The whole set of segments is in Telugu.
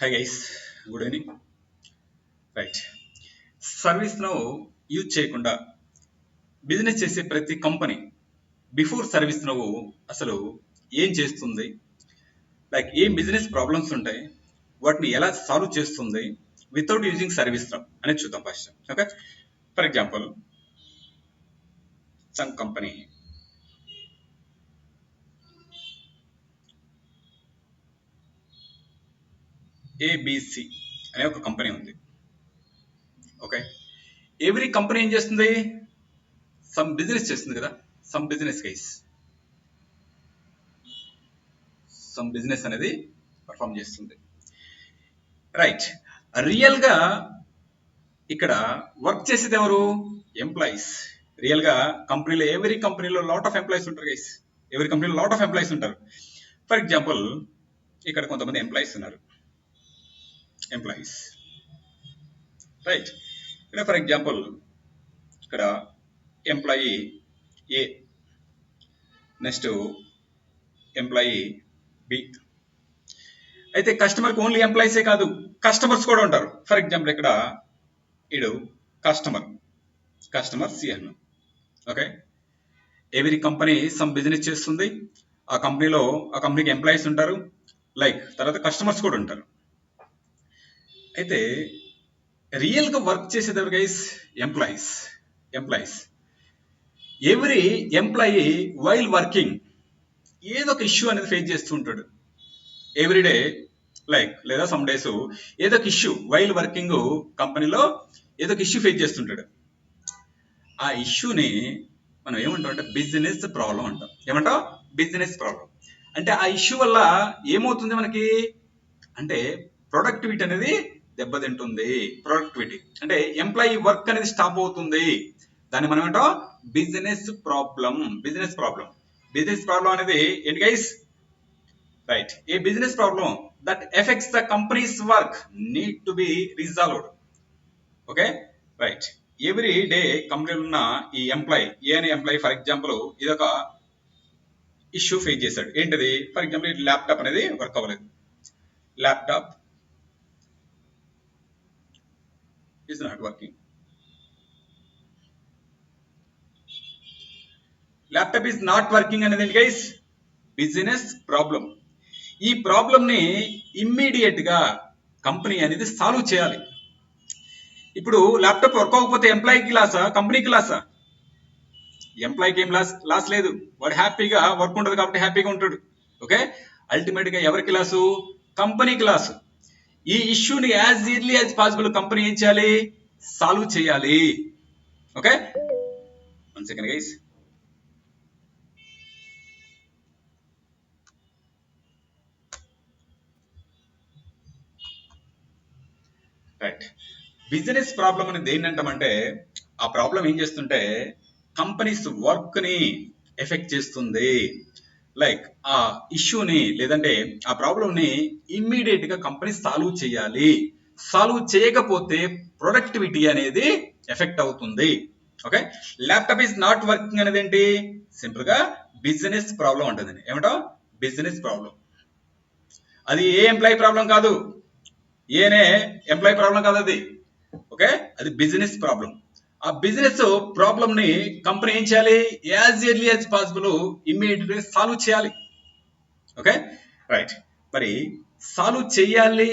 Hi guys, good evening. Right, service now use చేయకుండా బిజినెస్ చేసే ప్రతి కంపెనీ బిఫోర్ సర్వీస్ నౌ అసలు ఏం చేస్తుంది, లైక్ ఏం బిజినెస్ ప్రాబ్లమ్స్ ఉంటాయి, వాటిని ఎలా సాల్వ్ చేస్తుంది వితౌట్ యూజింగ్ సర్వీస్ నౌ అనేది చూద్దాం first. Okay, for example some company ABC అనే ఒక కంపెనీ ఉంది. ఓకే, ఎవ్రీ కంపెనీ ఏం చేస్తుంది, సమ్ బిజినెస్ చేస్తుంది కదా, some business guys, some business అనేది పర్ఫామ్ చేస్తుంది. రైట్, రియల్ గా ఇక్కడ వర్క్ చేసేది ఎవరు? ఎంప్లాయీస్. రియల్ గా కంపెనీలో ఎవరీ కంపెనీలో లాట్ ఆఫ్ ఎంప్లాయీస్ ఉంటారు గైస్, ఎవరీ కంపెనీలో లాట్ ఆఫ్ ఎంప్లాయీస్ ఉంటారు. ఫర్ ఎగ్జాంపుల్ ఇక్కడ కొంతమంది ఎంప్లాయీస్ ఉన్నారు, ఎంప్లాయీస్. రైట్, ఇక్కడ ఫర్ ఎగ్జాంపుల్ ఇక్కడ ఎంప్లాయీ ఏ, నెక్స్ట్ ఎంప్లాయీ బి. అయితే కస్టమర్కి ఓన్లీ ఎంప్లాయీసే కాదు, కస్టమర్స్ కూడా ఉంటారు. ఫర్ ఎగ్జాంపుల్ ఇక్కడ ఇడు కస్టమర్ సి అన్న. Okay, every company some business చేస్తుంది, ఆ కంపెనీకి ఎంప్లాయీస్ ఉంటారు, లైక్ తర్వాత కస్టమర్స్ కూడా ఉంటారు. అయితే రియల్ గా వర్క్ చేసేది ఎవరు guys? Employees. Every employee while working ఏదో ఒక ఇష్యూ అనేది ఫేస్ చేస్తూ ఉంటాడు ఎవ్రీడే, లైక్ లేదా సమ్ డేస్ ఏదో ఒక ఇష్యూ వైల్ వర్కింగ్ కంపెనీలో ఏదో ఒక ఇష్యూ ఫేస్ చేస్తుంటాడు. ఆ ఇష్యూని మనం ఏమంటాం అంటే బిజినెస్ ప్రాబ్లం అంటాం. ఏమంటాం? Business problem. అంటే ఆ ఇష్యూ వల్ల ఏమవుతుంది మనకి అంటే ప్రొడక్టివిటీ అనేది దెబ్బతింటుంది. ప్రొడక్టివిటీ అంటే ఎంప్లాయీ వర్క్ అనేది స్టాప్ అవుతుంది. దాన్ని మనం ఏంటో బిజినెస్ ప్రాబ్లం. బిజినెస్ ప్రాబ్లం అనేది ఏంటి guys? Right, A business problem that effects the companies work need to be resolved. Okay, right. Every day కంపెనీలో ఉన్న ఈ ఎంప్లాయీ ఏ అనే ఎంప్లాయీ ఫర్ ఎగ్జాంపుల్ ఇదొక ఇష్యూ ఫేస్ చేశాడు. ఏంటిది? ఫర్ ఎగ్జాంపుల్ ఈ ల్యాప్టాప్ అనేది వర్క్ అవ్వలేదు. Laptop is not working. Laptop is not working అనేది ఏంటి గైస్? Business problem. ఈ ప్రాబ్లం ని ఇమ్మీడియట్ గా కంపెనీ అనేది సాల్వ్ చేయాలి. ఇప్పుడు ల్యాప్టాప్ వర్క్ అవ్వకపోతే ఎంప్లాయీకి లాసా, కంపెనీకి లాసా? ఎంప్లాయీకి ఏం లాస్ లేదు, వాడు హ్యాపీగా వర్క్ ఉంటుంది కాబట్టి హ్యాపీగా ఉంటాడు. ఓకే, అల్టిమేట్ గా ఎవరికి లాసు? కంపెనీకి లాసు. ఈ ఇష్యూని as early as possible company ఏం చేయాలి? సాల్వ్ చేయాలి. Okay, 1 second guys. Right, business problem అనేది ఏంటంటామంటే ఆ ప్రాబ్లం ఏం చేస్తుంటే కంపెనీస్ వర్క్ ని ఎఫెక్ట్ చేస్తుంది. లైక్ ఆ ఇష్యూని లేదంటే ఆ ప్రాబ్లం ని ఇమ్మీడియట్ గా కంపెనీ సాల్వ్ చేయాలి. సాల్వ్ చేయకపోతే ప్రొడక్టివిటీ అనేది ఎఫెక్ట్ అవుతుంది. Okay, laptop is not working అనేది ఏంటి? సింపుల్ గా బిజినెస్ ప్రాబ్లం ఉంటుంది. ఏమంటో బిజినెస్ ప్రాబ్లం. అది ఏ ఎంప్లాయీ ప్రాబ్లం కాదు, ఏనే ఎంప్లాయీ ప్రాబ్లం కాదు అది. ఓకే, అది బిజినెస్ ప్రాబ్లం. ఆ బిజినెస్ ప్రాబ్లం ని కంపెనీ ఏం చేయాలి? As early as possible immediate గా సాల్వ్ చేయాలి. Okay, right. మరి సాల్వ్ చేయాలి,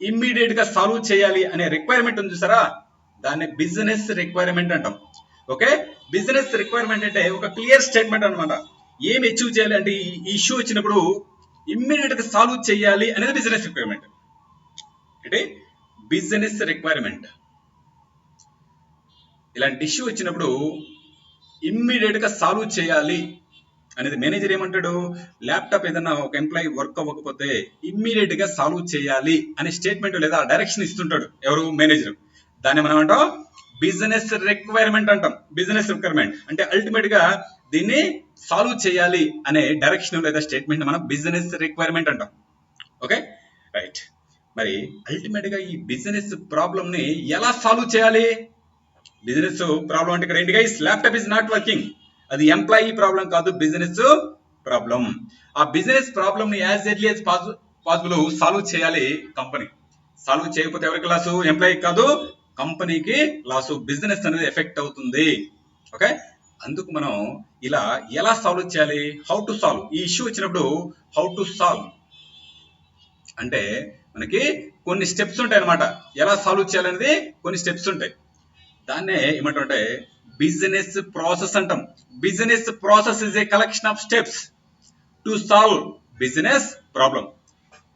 ఇమ్మీడియట్ గా సాల్వ్ చేయాలి అనే రిక్వైర్మెంట్ ఉంది చూసారా, దాన్ని బిజినెస్ రిక్వైర్మెంట్ అంటాం. ఓకే, బిజినెస్ రిక్వైర్మెంట్ అంటే ఒక క్లియర్ స్టేట్మెంట్ అనమాట. ఏం అచీవ్ చేయాలి అంటే ఈ ఇష్యూ వచ్చినప్పుడు ఇమ్మీడియట్ గా సాల్వ్ చేయాలి అనేది బిజినెస్ రిక్వైర్మెంట్. అంటే బిజినెస్ రిక్వైర్మెంట్. ఇలాంటి ఇష్యూ వచ్చినప్పుడు ఇమ్మీడియట్ గా సాల్వ్ చేయాలి అనేది మేనేజర్ ఏమంటాడు? ల్యాప్టాప్ ఏదన్నా ఒక ఎంప్లాయీ వర్క్ అవ్వకపోతే ఇమ్మీడియట్ గా సాల్వ్ చేయాలి అనే స్టేట్మెంట్ లేదా డైరెక్షన్ ఇస్తుంటాడు ఎవరు? మేనేజర్. దాన్ని మనం అంటాం బిజినెస్ రిక్వైర్మెంట్ అంటాం. బిజినెస్ రిక్వైర్మెంట్ అంటే అల్టిమేట్ గా దీన్ని సాల్వ్ చేయాలి అనే డైరెక్షన్ లేదా స్టేట్మెంట్ మనం బిజినెస్ రిక్వైర్మెంట్ అంటాం. Okay, right. మరి అల్టిమేట్ గా ఈ బిజినెస్ ప్రాబ్లం ని ఎలా సాల్వ్ చేయాలి? బిజినెస్ ప్రాబ్లం అంటే ఇక్కడ ఏంటి guys? Laptop is not working. అది ఎంప్లాయీ ప్రాబ్లం కాదు, బిజినెస్ ప్రాబ్లం. ఆ బిజినెస్ ప్రాబ్లం ని as early as possible solve చేయాలి కంపెనీ. సాల్వ్ చేయకపోతే ఎవరికి లాసు? ఎంప్లాయీ కాదు, కంపెనీకి లాసు, బిజినెస్ అనేది ఎఫెక్ట్ అవుతుంది. ఓకే, అందుకు మనం ఇలా ఎలా సాల్వ్ చేయాలి, హౌ టు సాల్వ్, ఈ ఇష్యూ వచ్చినప్పుడు హౌ టు సాల్వ్ అంటే మనకి కొన్ని స్టెప్స్ ఉంటాయి అనమాట. ఎలా సాల్వ్ చేయాలనేది కొన్ని స్టెప్స్ ఉంటాయి. దాన్నే ఏమంటుంటే బిజినెస్ ప్రాసెస్ అంటాం. Business process is a collection of steps to solve business problem.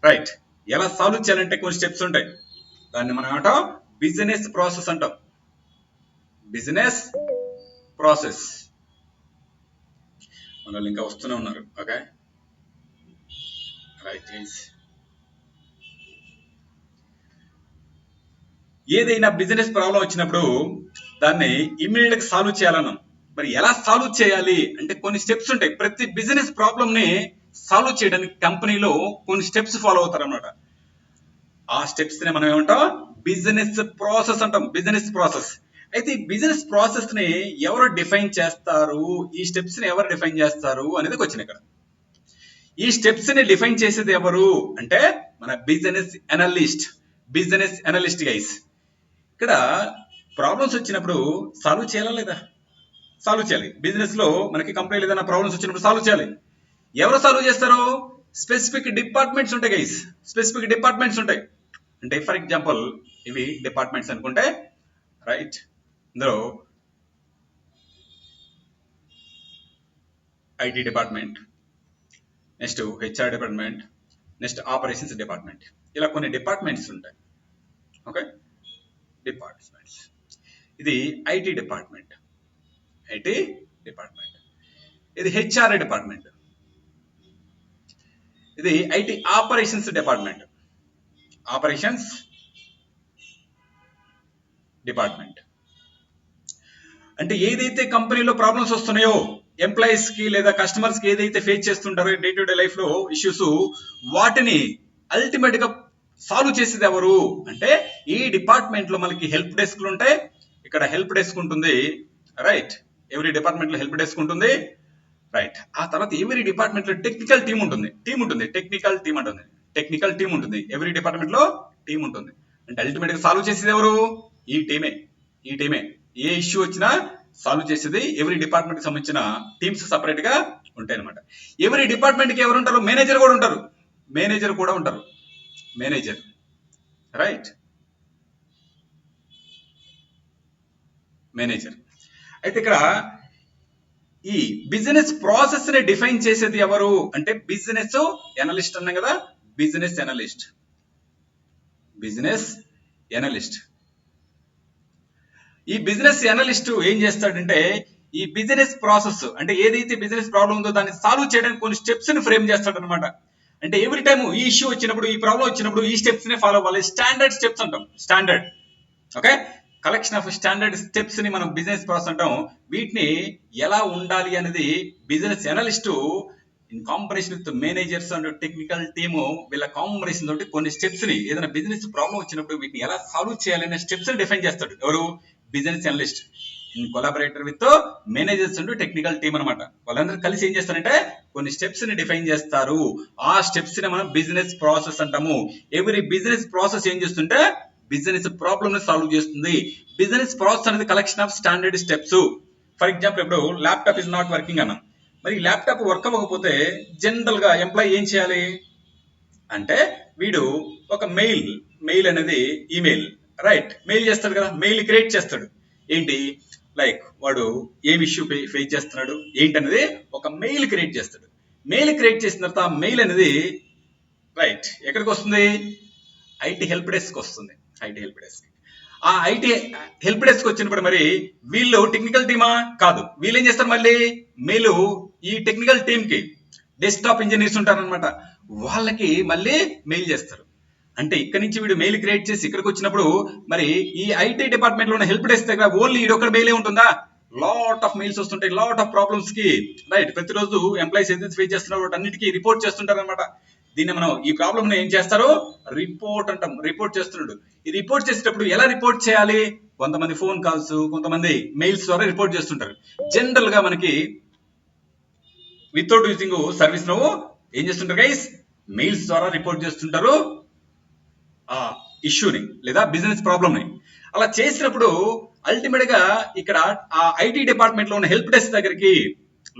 Right, ఎలా సాల్వ్ చేయాలంటే కొన్ని స్టెప్స్ ఉంటాయి. దాన్ని మనం ఏమంటాం? బిజినెస్ ప్రాసెస్ అంటాం. Business process. మన వాళ్ళు ఇంకా వస్తూనే ఉన్నారు. Okay, right. ఏదైనా బిజినెస్ ప్రాబ్లం వచ్చినప్పుడు దాన్ని ఇమ్మీడియట్ గా సాల్వ్ చేయాలన్నాం. మరి ఎలా సాల్వ్ చేయాలి అంటే కొన్ని స్టెప్స్ ఉంటాయి. ప్రతి బిజినెస్ ప్రాబ్లం ని సాల్వ్ చేయడానికి కంపెనీలో కొన్ని స్టెప్స్ ఫాలో అవుతారు అన్నమాట. ఆ స్టెప్స్ ని మనం ఏమంటాం? బిజినెస్ ప్రాసెస్ అంటాం. Business process. అయితే ఈ బిజినెస్ ప్రాసెస్ ని ఎవరు డిఫైన్ చేస్తారు, ఈ స్టెప్స్ ని ఎవరు డిఫైన్ చేస్తారు అనేది క్వశ్చన్ ఇక్కడ. ఈ స్టెప్స్ ని డిఫైన్ చేసేది ఎవరు అంటే మన business analyst. Business analyst guys. ఇక్కడ ప్రాబ్లమ్స్ వచ్చినప్పుడు సాల్వ్ చేయాలా లేదా? సాల్వ్ చేయాలి. బిజినెస్ లో మనకి కంపెనీలో ఏదైనా ప్రాబ్లమ్స్ వచ్చినప్పుడు సాల్వ్ చేయాలి. ఎవరు సాల్వ్ చేస్తారు? స్పెసిఫిక్ డిపార్ట్మెంట్స్ ఉంటాయి గైస్. స్పెసిఫిక్ డిపార్ట్మెంట్స్ ఉంటాయి. అంటే ఫర్ ఎగ్జాంపుల్ ఇవి డిపార్ట్మెంట్స్ అనుకుంటే, రైట్, ఇందులో IT department, next HR department, next operations department, ఇలా కొన్ని డిపార్ట్మెంట్స్ ఉంటాయి. Okay, departments. ఇది ఐటీ డిపార్ట్మెంట్, ఐటీ డిపార్ట్మెంట్. ఇది హెచ్ఆర్ డిపార్ట్మెంట్, ఇది IT operations department, operations department. అంటే ఏదైతే కంపెనీలో ప్రాబ్లమ్స్ వస్తున్నాయో, ఎంప్లాయీస్ కి లేదా కస్టమర్స్ కి ఏదైతే ఫేస్ చేస్తుంటారో డే టు డే లైఫ్ లో ఇష్యూస్, వాటిని అల్టిమేట్ గా సాల్వ్ చేసేది ఎవరు అంటే ఈ డిపార్ట్మెంట్ లో మనకి హెల్ప్ డెస్క్లు ఉంటాయి. ఇక్కడ హెల్ప్ డెస్క్ ఉంటుంది. రైట్, ఎవరీ డిపార్ట్మెంట్ లో హెల్ప్ డెస్క్ ఉంటుంది. రైట్, ఆ తర్వాత ఎవరీ డిపార్ట్మెంట్ లో టెక్నికల్ టీమ్ ఉంటుంది. టెక్నికల్ టీమ్ ఉంటుంది. టెక్నికల్ టీమ్ ఉంటుంది. ఎవరీ డిపార్ట్మెంట్ లో టీమ్ ఉంటుంది. అంటే అల్టిమేట్ గా సాల్వ్ చేసేది ఎవరు? ఈ టీమే. ఈ టీమే ఏ ఇష్యూ వచ్చినా సాల్వ్ చేసేది ఎవరీ డిపార్ట్మెంట్ కి సంబంధించిన టీమ్స్ సపరేట్ గా ఉంటాయి అనమాట. ఎవరీ డిపార్ట్మెంట్ కి ఎవరు ఉంటారు? మేనేజర్ కూడా ఉంటారు. మేనేజర్ కూడా ఉంటారు. మేనేజర్. Right, manager. అయితే ఇక్కడ ఈ బిజినెస్ ప్రాసెస్ ని డిఫైన్ చేసేది ఎవరు అంటే బిజినెస్ ఎనలిస్ట్ అన్నాం కదా. Business analyst. Business analyst. ఈ బిజినెస్ ఎనలిస్ట్ ఏం చేస్తాడంటే ఈ బిజినెస్ ప్రాసెస్ అంటే ఏదైతే బిజినెస్ ప్రాబ్లం ఉందో దాన్ని సాల్వ్ చేయడానికి కొన్ని స్టెప్స్ ని ఫ్రేమ్ చేస్తాడు అనమాట. అంటే ఎవ్రీ టైం ఈ ఇష్యూ వచ్చినప్పుడు, ఈ ప్రాబ్లం వచ్చినప్పుడు ఈ స్టెప్స్ ని ఫాలో అవ్వాలి. స్టాండర్డ్ స్టెప్స్ అంటాం. Standard. Okay, collection of standard steps ని మనం బిజినెస్ ప్రాసెస్ అంటాం. వీటిని ఎలా ఉండాలి అనేది business analyst in combination with managers and technical team వీళ్ళ కాంబినేషన్ తోటి కొన్ని స్టెప్స్ ని ఏదైనా బిజినెస్ ప్రాబ్లం వచ్చినప్పుడు వీటిని ఎలా సాల్వ్ చేయాలనే స్టెప్స్ ని డిఫైన్ చేస్తాడు. ఎవరు? Business analyst in collaborator with managers and technical team అనమాట. వాళ్ళందరూ కలిసి ఏం చేస్తారంటే కొన్ని స్టెప్స్ ని డిఫైన్ చేస్తారు. ఆ స్టెప్స్ ని మనం బిజినెస్ ప్రాసెస్ అంటాము. ఎవరీ బిజినెస్ ప్రాసెస్ ఏం చేస్తుంటే బిజినెస్ ప్రాబ్లమ్ ని సాల్వ్ చేస్తుంది. బిజినెస్ ప్రాసెస్ అనేది collection of standard steps. For example ఇప్పుడు ల్యాప్టాప్ ఇస్ నాట్ వర్కింగ్ అన్నాం. మరి ల్యాప్టాప్ వర్క్ అవ్వకపోతే జనరల్ గా ఎంప్లాయీ ఏం చేయాలి అంటే వీడు ఒక మెయిల్ అనేది ఈమెయిల్, రైట్, మెయిల్ చేస్తాడు కదా. మెయిల్ క్రియేట్ చేస్తాడు. ఏంటి లైక్ వాడు ఏ ఇష్యూ ఫేస్ చేస్తున్నాడు ఏంటనేది ఒక మెయిల్ క్రియేట్ చేస్తాడు. మెయిల్ క్రియేట్ చేసిన తర్వాత మెయిల్ అనేది రైట్ ఎక్కడికి వస్తుంది? ఐటీ హెల్ప్ డెస్క్ వస్తుంది. IT help desk. ఆ ఐటీ హెల్ప్ డెస్క్ వచ్చినప్పుడు మరి వీళ్ళు టెక్నికల్ టీమా? కాదు. వీళ్ళు ఏం చేస్తారు? మళ్ళీ మెయిల్ ఈ టెక్నికల్ టీమ్ కి డెస్క్టాప్ ఇంజనీర్స్ ఉంటారనమాట. వాళ్ళకి మళ్ళీ మెయిల్ చేస్తారు. అంటే ఇక్కడ నుంచి వీడు మెయిల్ క్రియేట్ చేసి ఇక్కడికి వచ్చినప్పుడు మరి ఈ ఐటీ డిపార్ట్మెంట్ లో ఉన్న హెల్ప్ డెస్క్ దగ్గర ఓన్లీ ఇది ఒక్కడ మెయిలే ఉంటుందా? లాట్ ఆఫ్ మెయిల్స్ వస్తుంటాయి. లాట్ ఆఫ్ ప్రాబ్లమ్స్ కి. రైట్, ప్రతిరోజు ఎంప్లాయీస్ ఏదైతే ఫేస్ చేస్తున్నారో అన్నిటికీ రిపోర్ట్ చేస్తుంటారు అనమాట. దీన్ని మనం ఈ ప్రాబ్లమ్ ని ఏం చేస్తారు? రిపోర్ట్ అంటాం. రిపోర్ట్ చేస్తున్నాడు. ఈ రిపోర్ట్ చేసేటప్పుడు ఎలా రిపోర్ట్ చేయాలి? కొంతమంది ఫోన్ కాల్స్, కొంతమంది మెయిల్స్ ద్వారా రిపోర్ట్ చేస్తుంటారు. జనరల్ గా మనకి వితౌట్ యూజింగ్ సర్వీస్ నువ్వు ఏం చేస్తుంటారు గైస్? మెయిల్స్ ద్వారా రిపోర్ట్ చేస్తుంటారు ఆ ఇష్యూని లేదా బిజినెస్ ప్రాబ్లమ్ని. అలా చేసినప్పుడు అల్టిమేట్ గా ఇక్కడ ఆ ఐటీ డిపార్ట్మెంట్ లో ఉన్న హెల్ప్ డెస్క్ దగ్గరికి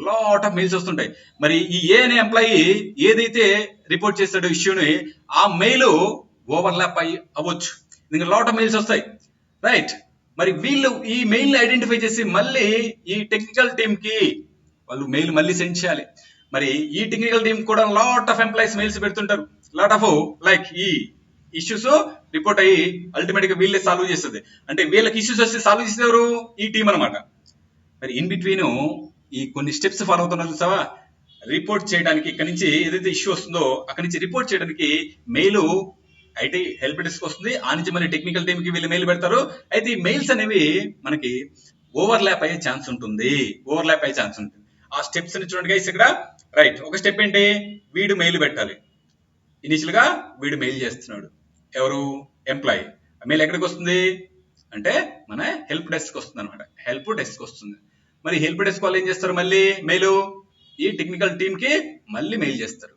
లాట్ ఆఫ్ మెయిల్స్ వస్తుంటాయి. మరి ఈ ఏ అనే ఎంప్లాయీ ఏదైతే రిపోర్ట్ చేస్తాడో ఇష్యూని ఆ మెయిల్ ఓవర్లాప్ అయ్యి అవ్వచ్చు, ఇంకా లాట్ ఆఫ్ మెయిల్స్ వస్తాయి, రైట్? మరి వీళ్ళు ఈ మెయిల్ ఐడెంటిఫై చేసి మళ్ళీ ఈ టెక్నికల్ టీమ్ కి వాళ్ళు మెయిల్ మళ్ళీ సెండ్ చేయాలి. మరి ఈ టెక్నికల్ టీమ్ కూడా లాట్ ఆఫ్ ఎంప్లాయీస్ మెయిల్స్ పెడుతుంటారు, లాట్ ఆఫ్ లైక్ ఈ ఇష్యూస్ రిపోర్ట్ అయ్యి అల్టిమేట్ గా వీళ్ళే సాల్వ్ చేస్తుంది. అంటే వీళ్ళకి ఇష్యూస్ వస్తే సాల్వ్ చేసేవారు ఈ టీం అనమాట. మరి ఇన్ బిట్వీన్ ఈ కొన్ని స్టెప్స్ ఫాలో అవుతున్నారు చూసావా, రిపోర్ట్ చేయడానికి ఇక్కడ నుంచి ఏదైతే ఇష్యూ వస్తుందో అక్కడి నుంచి రిపోర్ట్ చేయడానికి మెయిల్ ఐటీ హెల్ప్ డెస్క్ వస్తుంది, ఆ నుంచి మళ్ళీ టెక్నికల్ టీమ్ కి వీళ్ళు మెయిల్ పెడతారు. అయితే ఈ మెయిల్స్ అనేవి మనకి ఓవర్లాప్ అయ్యే ఛాన్స్ ఉంటుంది, ఓవర్లాప్ అయ్యే ఛాన్స్ ఉంటుంది. ఆ స్టెప్స్ ని చూడండి గైస్ ఇక్కడ, రైట్? ఒక స్టెప్ ఏంటి, వీడు మెయిల్ పెట్టాలి. ఇనిషియల్ గా వీడు మెయిల్ చేస్తున్నాడు, ఎవరు? ఎంప్లాయీ. మెయిల్ ఎక్కడికి వస్తుంది అంటే మన హెల్ప్ డెస్క్ వస్తుంది అనమాట, హెల్ప్ డెస్క్ వస్తుంది. మరి హెల్ప్ డెస్క్ వాళ్ళు ఏం చేస్తారు, మళ్ళీ మెయిల్ ఈ టెక్నికల్ టీమ్ కి మళ్ళీ మెయిల్ చేస్తారు.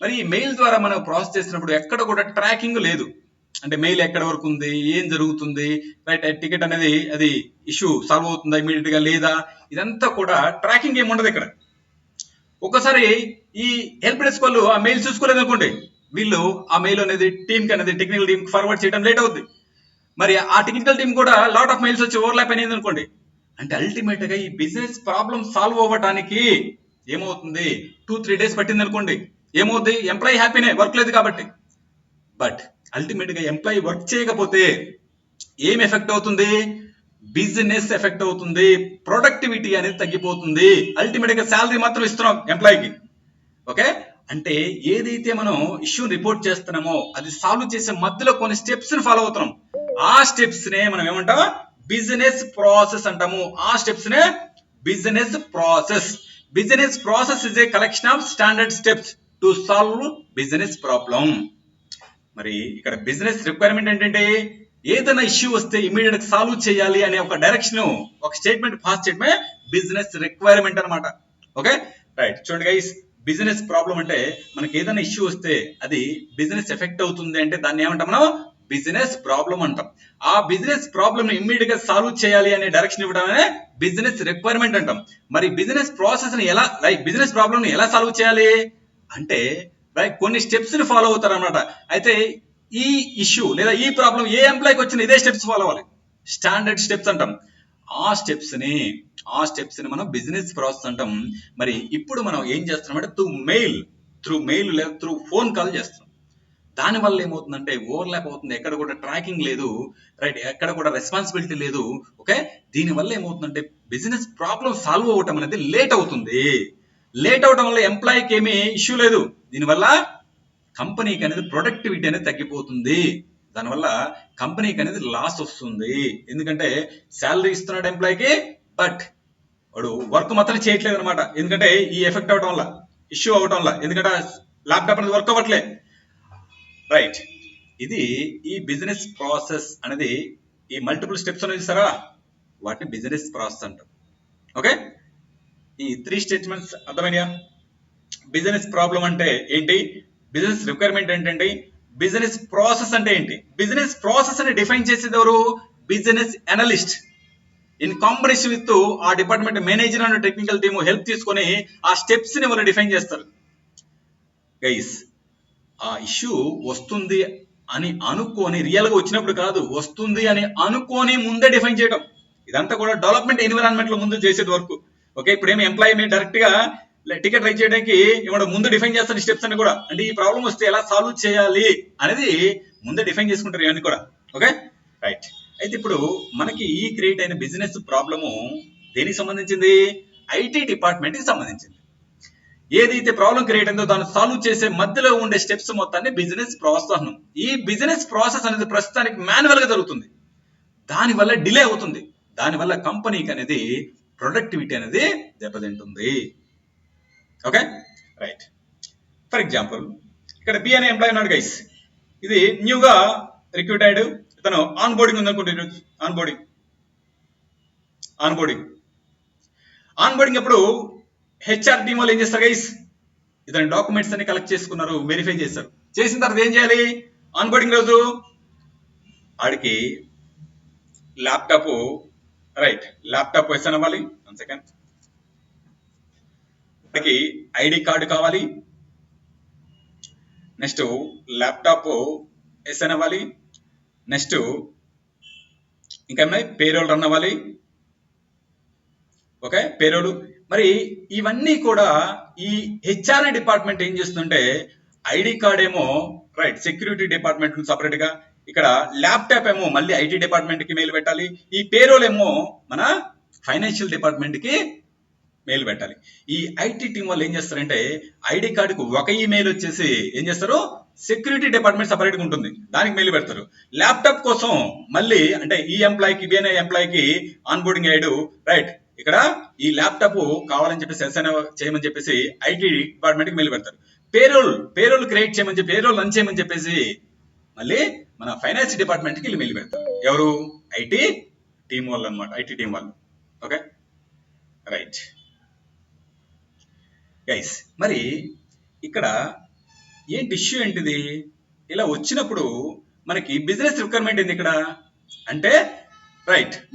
మరి ఈ మెయిల్ ద్వారా మనం ప్రాసెస్ చేసినప్పుడు ఎక్కడ కూడా ట్రాకింగ్ లేదు, అంటే మెయిల్ ఎక్కడ వరకు ఉంది, ఏం జరుగుతుంది, రైట్? టికెట్ అనేది అది ఇష్యూ సాల్వ్ అవుతుందా ఇమీడియట్ గా లేదా, ఇదంతా కూడా ట్రాకింగ్ ఏమి ఉండదు ఇక్కడ. ఒక్కసారి ఈ హెల్ప్ డెస్క్ వాళ్ళు ఆ మెయిల్ చూసుకోలేదు అనుకోండి, వీళ్ళు ఆ మెయిల్ అనేది టీమ్ కి అనేది టెక్నికల్ టీమ్ ఫార్వర్డ్ చేయడం లేట్ అవుద్ది. మరి ఆ టెక్నికల్ టీమ్ కూడా లాట్ ఆఫ్ మెయిల్స్ వచ్చి ఓవర్లాప్ అనేది అనుకోండి, అంటే అల్టిమేట్ గా ఈ బిజినెస్ ప్రాబ్లం సాల్వ్ అవ్వడానికి ఏమవుతుంది, 2-3 days పట్టింది అనుకోండి, ఏమవుతుంది? ఎంప్లాయీ హ్యాపీనే, వర్క్ లేదు కాబట్టి. బట్ అల్టిమేట్ గా ఎంప్లాయీ వర్క్ చేయకపోతే ఏం ఎఫెక్ట్ అవుతుంది, బిజినెస్ ఎఫెక్ట్ అవుతుంది, ప్రొడక్టివిటీ అనేది తగ్గిపోతుంది. అల్టిమేట్ గా శాలరీ మాత్రం ఇస్తున్నాం ఎంప్లాయీకి, ఓకే? అంటే ఏదైతే మనం ఇష్యూ రిపోర్ట్ చేస్తున్నామో అది సాల్వ్ చేసే మధ్యలో కొన్ని స్టెప్స్ ని ఫాలో అవుతున్నాం, ఆ స్టెప్స్ నే మనం ఏమంటాం, బిజినెస్ ప్రాసెస్ అంటాము. ఆ స్టెప్స్ నే business process. Business process is a collection of standard steps to solve business problem. మరి ఇక్కడ బిజినెస్ రిక్వైర్మెంట్ ఏంటంటే ఏదైనా ఇష్యూ వస్తే ఇమీడియట్ గా సాల్వ్ చేయాలి అనే ఒక డైరెక్షన్, ఒక స్టేట్మెంట్ పాస్ చేయడమే బిజినెస్ రిక్వైర్మెంట్ అనమాట, ఓకే? రైట్, చూడండి గైస్, బిజినెస్ ప్రాబ్లం అంటే మనకి ఏదైనా ఇష్యూ వస్తే అది బిజినెస్ ఎఫెక్ట్ అవుతుంది అంటే దాన్ని ఏమంటాం మనం, బిజినెస్ ప్రాబ్లం అంటాం. ఆ బిజినెస్ ప్రాబ్లమ్ ని ఇమ్మీడియట్ గా సాల్వ్ చేయాలి అనే డైరెక్షన్ ఇవ్వడమే బిజినెస్ రిక్వైర్మెంట్ అంటాం. మరి బిజినెస్ ప్రాసెస్ ని ఎలా, లైక్ బిజినెస్ ప్రాబ్లమ్ ని ఎలా సాల్వ్ చేయాలి అంటే రైట్ కొన్ని స్టెప్స్ ని ఫాలో అవుతారు అనమాట. అయితే ఈ ఇష్యూ లేదా ఈ ప్రాబ్లం ఏ ఎంప్లాయ్కి వచ్చిన ఇదే స్టెప్స్ ఫాలో అవ్వాలి, స్టాండర్డ్ స్టెప్స్ అంటాం. ఆ స్టెప్స్ ని మనం బిజినెస్ ప్రాసెస్ అంటాం. మరి ఇప్పుడు మనం ఏం చేస్తున్నాం అంటే త్రూ మెయిల్ లేదా త్రూ ఫోన్ కాల్ చేస్తున్నాం. దాని వల్ల ఏమవుతుందంటే ఓవర్లాప్ అవుతుంది, ఎక్కడ కూడా ట్రాకింగ్ లేదు, రైట్? ఎక్కడ కూడా రెస్పాన్సిబిలిటీ లేదు, ఓకే? దీని వల్ల ఏమవుతుందంటే బిజినెస్ ప్రాబ్లం సాల్వ్ అవ్వటం అనేది లేట్ అవుతుంది. లేట్ అవడం వల్ల ఎంప్లాయీకి ఏమీ ఇష్యూ లేదు, దీనివల్ల కంపెనీకి అనేది ప్రొడక్టివిటీ అనేది తగ్గిపోతుంది, దానివల్ల కంపెనీకి అనేది లాస్ వస్తుంది. ఎందుకంటే శాలరీ ఇస్తున్నాడు ఎంప్లాయీకి, బట్ వాడు వర్క్ మాత్రం చేయట్లేదు అనమాట. ఎందుకంటే ఈ ఎఫెక్ట్ అవడం వల్ల, ఇష్యూ అవడం వల్ల, ఎందుకంటే ల్యాప్టాప్ అనేది వర్క్ అవ్వట్లే, రైట్? ఇది ఈ బిజినెస్ ప్రాసెస్ అనేది ఈ మల్టిపుల్ స్టెప్స్ అనేది చూసారా, వాటిని బిజినెస్ ప్రాసెస్ అంటాం, ఓకే? ఈ 3 స్టేట్మెంట్స్ అర్థమైనయా? బిజినెస్ ప్రాబ్లం అంటే ఏంటి, బిజినెస్ రిక్వైర్మెంట్ ఏంటంటే, బిజినెస్ ప్రాసెస్ అంటే ఏంటి? బిజినెస్ ప్రాసెస్ అని డిఫైన్ చేసేది ఎవరు? Business analyst in combination with ఆ department manager and technical team help తీసుకొని ఆ స్టెప్స్ ని వాళ్ళు డిఫైన్ చేస్తారు. గైస్, ఆ ఇష్యూ వస్తుంది అని అనుకోని, రియల్ గా వచ్చినప్పుడు కాదు, వస్తుంది అని అనుకోని ముందే డిఫైన్ చేయడం, ఇదంతా కూడా డెవలప్మెంట్ ఎన్విరాన్మెంట్ లో ముందు చేసేది వర్క్, ఓకే? ఇప్పుడు ఏమి ఎంప్లాయీ మీరు డైరెక్ట్ గా టికెట్ రైట్ చేయడానికి ఏమన్నా ముందు డిఫైన్ చేస్తారు స్టెప్స్ అని కూడా, అంటే ఈ ప్రాబ్లం వస్తే ఎలా సాల్వ్ చేయాలి అనేది ముందే డిఫైన్ చేసుకుంటారు ఇవన్నీ కూడా, ఓకే? రైట్. అయితే ఇప్పుడు మనకి ఈ క్రియేట్ అయిన బిజినెస్ ప్రాబ్లము దేనికి సంబంధించింది? ఐటీ డిపార్ట్మెంట్ కి సంబంధించింది. ఏదైతే ప్రాబ్లం క్రియేట్ అయిందో దాన్ని సాల్వ్ చేసే మధ్యలో ఉండే స్టెప్స్ మొత్తాన్ని బిజినెస్ ప్రాసెస్ అన్నాం. ఈ బిజినెస్ ప్రాసెస్ అనేది ప్రస్తుతానికి మాన్యువల్ గా జరుగుతుంది, దానివల్ల డిలే అవుతుంది, దానివల్ల కంపెనీకి అనేది ప్రొడక్టివిటీ అనేది దెబ్బతింటుంది, ఓకే? రైట్. ఫర్ ఎగ్జాంపుల్ ఇక్కడ బి అనే ఎంప్లాయీ ఉన్నాడు గైస్, ఇది న్యూగా రిక్రూట్ అయ్యాడు, ఇతను ఆన్ బోర్డింగ్ ఉంది అనుకుంటే, ఆన్ బోర్డింగ్ ఎప్పుడు హెచ్ఆర్ టీం వాళ్ళు ఏం చేస్తారు గైస్, ఇతని డాక్యుమెంట్స్ అన్ని కలెక్ట్ చేసుకున్నారు, వెరిఫై చేశారు. చేసిన తర్వాత ఏం చేయాలి? ఆన్ బోర్డింగ్ రోజు ఆడికి ల్యాప్టాప్ ల్యాప్టాప్ ఎస్ఎన్ అవ్వాలి. 1 సెకండ్. ఆడికి ఐడి కార్డు కావాలి. నెక్స్ట్ ల్యాప్టాప్ ఎస్ఎన్ అవ్వాలి. నెక్స్ట్ ఇంకా ఏమన్నాయి? పేరోల్ రన్ అవ్వాలి. ఓకే, పేరోలు. మరి ఇవన్నీ కూడా ఈ హెచ్ఆర్ఐ డిపార్ట్మెంట్ ఏం చేస్తుందంటే, ఐడి కార్డ్ ఏమో సెక్యూరిటీ డిపార్ట్మెంట్ సపరేట్ గా, ఇక్కడ ల్యాప్టాప్ ఏమో మళ్ళీ ఐటీ డిపార్ట్మెంట్ కి మెయిల్ పెట్టాలి. ఈ పేరోల్ ఏమో మన ఫైనాన్షియల్ డిపార్ట్మెంట్ కి మెయిల్ పెట్టాలి. ఈ ఐటీ టీం వాళ్ళు ఏం చేస్తారంటే, ఐడి కార్డుకు ఒక ఈమెయిల్ వచ్చేసి ఏం చేస్తారు, సెక్యూరిటీ డిపార్ట్మెంట్ సపరేట్ గా ఉంటుంది, దానికి మెయిల్ పెడతారు. ల్యాప్టాప్ కోసం మళ్ళీ అంటే ఈ ఎంప్లాయీకి వేరే ఎంప్లాయీకి ఆన్ బోర్డింగ్ అయ్యాడు, ఇక్కడ ఈ ల్యాప్టాప్ కావాలని చెప్పేసి ఎస్ఎన్ చేయమని చెప్పేసి ఐటీ డిపార్ట్మెంట్ కి మెయిల్ పెడతారు. పేరోల్ క్రియేట్ చేయమని చెప్పి, పేరోల్ రన్ చేయమని చెప్పేసి మళ్ళీ మన ఫైనాన్స్ డిపార్ట్మెంట్ కి మెయిల్ పెడతారు. ఎవరు? ఐటీ టీం వాళ్ళు అనమాట, ఐటీ టీం వాళ్ళు. Okay, right guys. మరి ఇక్కడ ఏంటి ఇష్యూ ఏంటిది? ఇలా వచ్చినప్పుడు మనకి బిజినెస్ రిక్వైర్మెంట్ ఏంది ఇక్కడ అంటే,